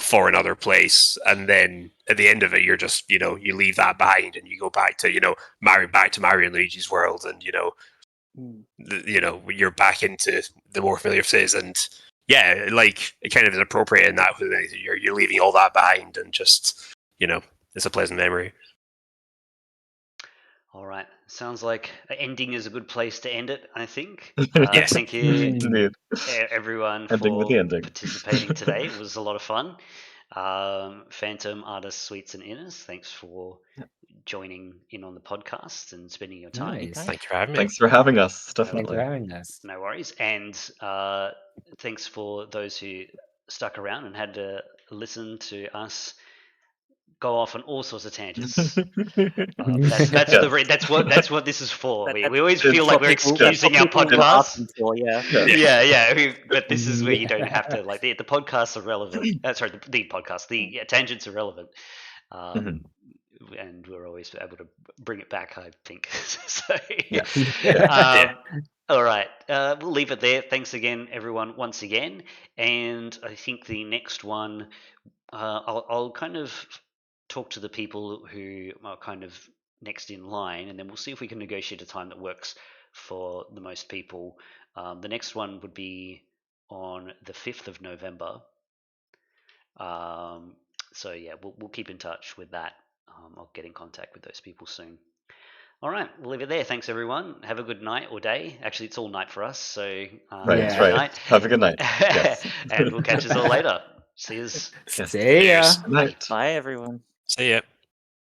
for another place, and then at the end of it, you're just you leave that behind and you go back to Mario and Luigi's world, and you're back into the more familiar cities, and like it kind of is appropriate in that you're leaving all that behind and just it's a pleasant memory. All right. Sounds like ending is a good place to end it, I think. Yes. Thank you, Indeed. everyone, Ending with for the ending. participating today. It was a lot of fun. Phantom, Artist, Sweets, and Inners, thanks for joining in on the podcast and spending your time. Nice. Thank you for having me. Thanks for having us. Thanks for Definitely. having us. No worries. And thanks for those who stuck around and had to listen to us go off on all sorts of tangents. That's what this is for. We always it's feel like what we're people- excusing our That's what people are podcast. asking for, yeah. Yeah. But this is where you don't have to like the podcasts are relevant. Sorry, the podcast, the tangents are relevant. And we're always able to bring it back, I think. So, all right, we'll leave it there. Thanks again, everyone, once again. And I think the next one, I'll kind of talk to the people who are kind of next in line, and then we'll see if we can negotiate a time that works for the most people. The next one would be on the 5th of November. So yeah, we'll keep in touch with that. I'll get in contact with those people soon. All right, we'll leave it there. Thanks, everyone. Have a good night or day. Actually, it's all night for us, so Right, good right. night. Have a good night. Yes. And we'll catch us all later. See you. See ya. Good night. Bye, everyone. See ya.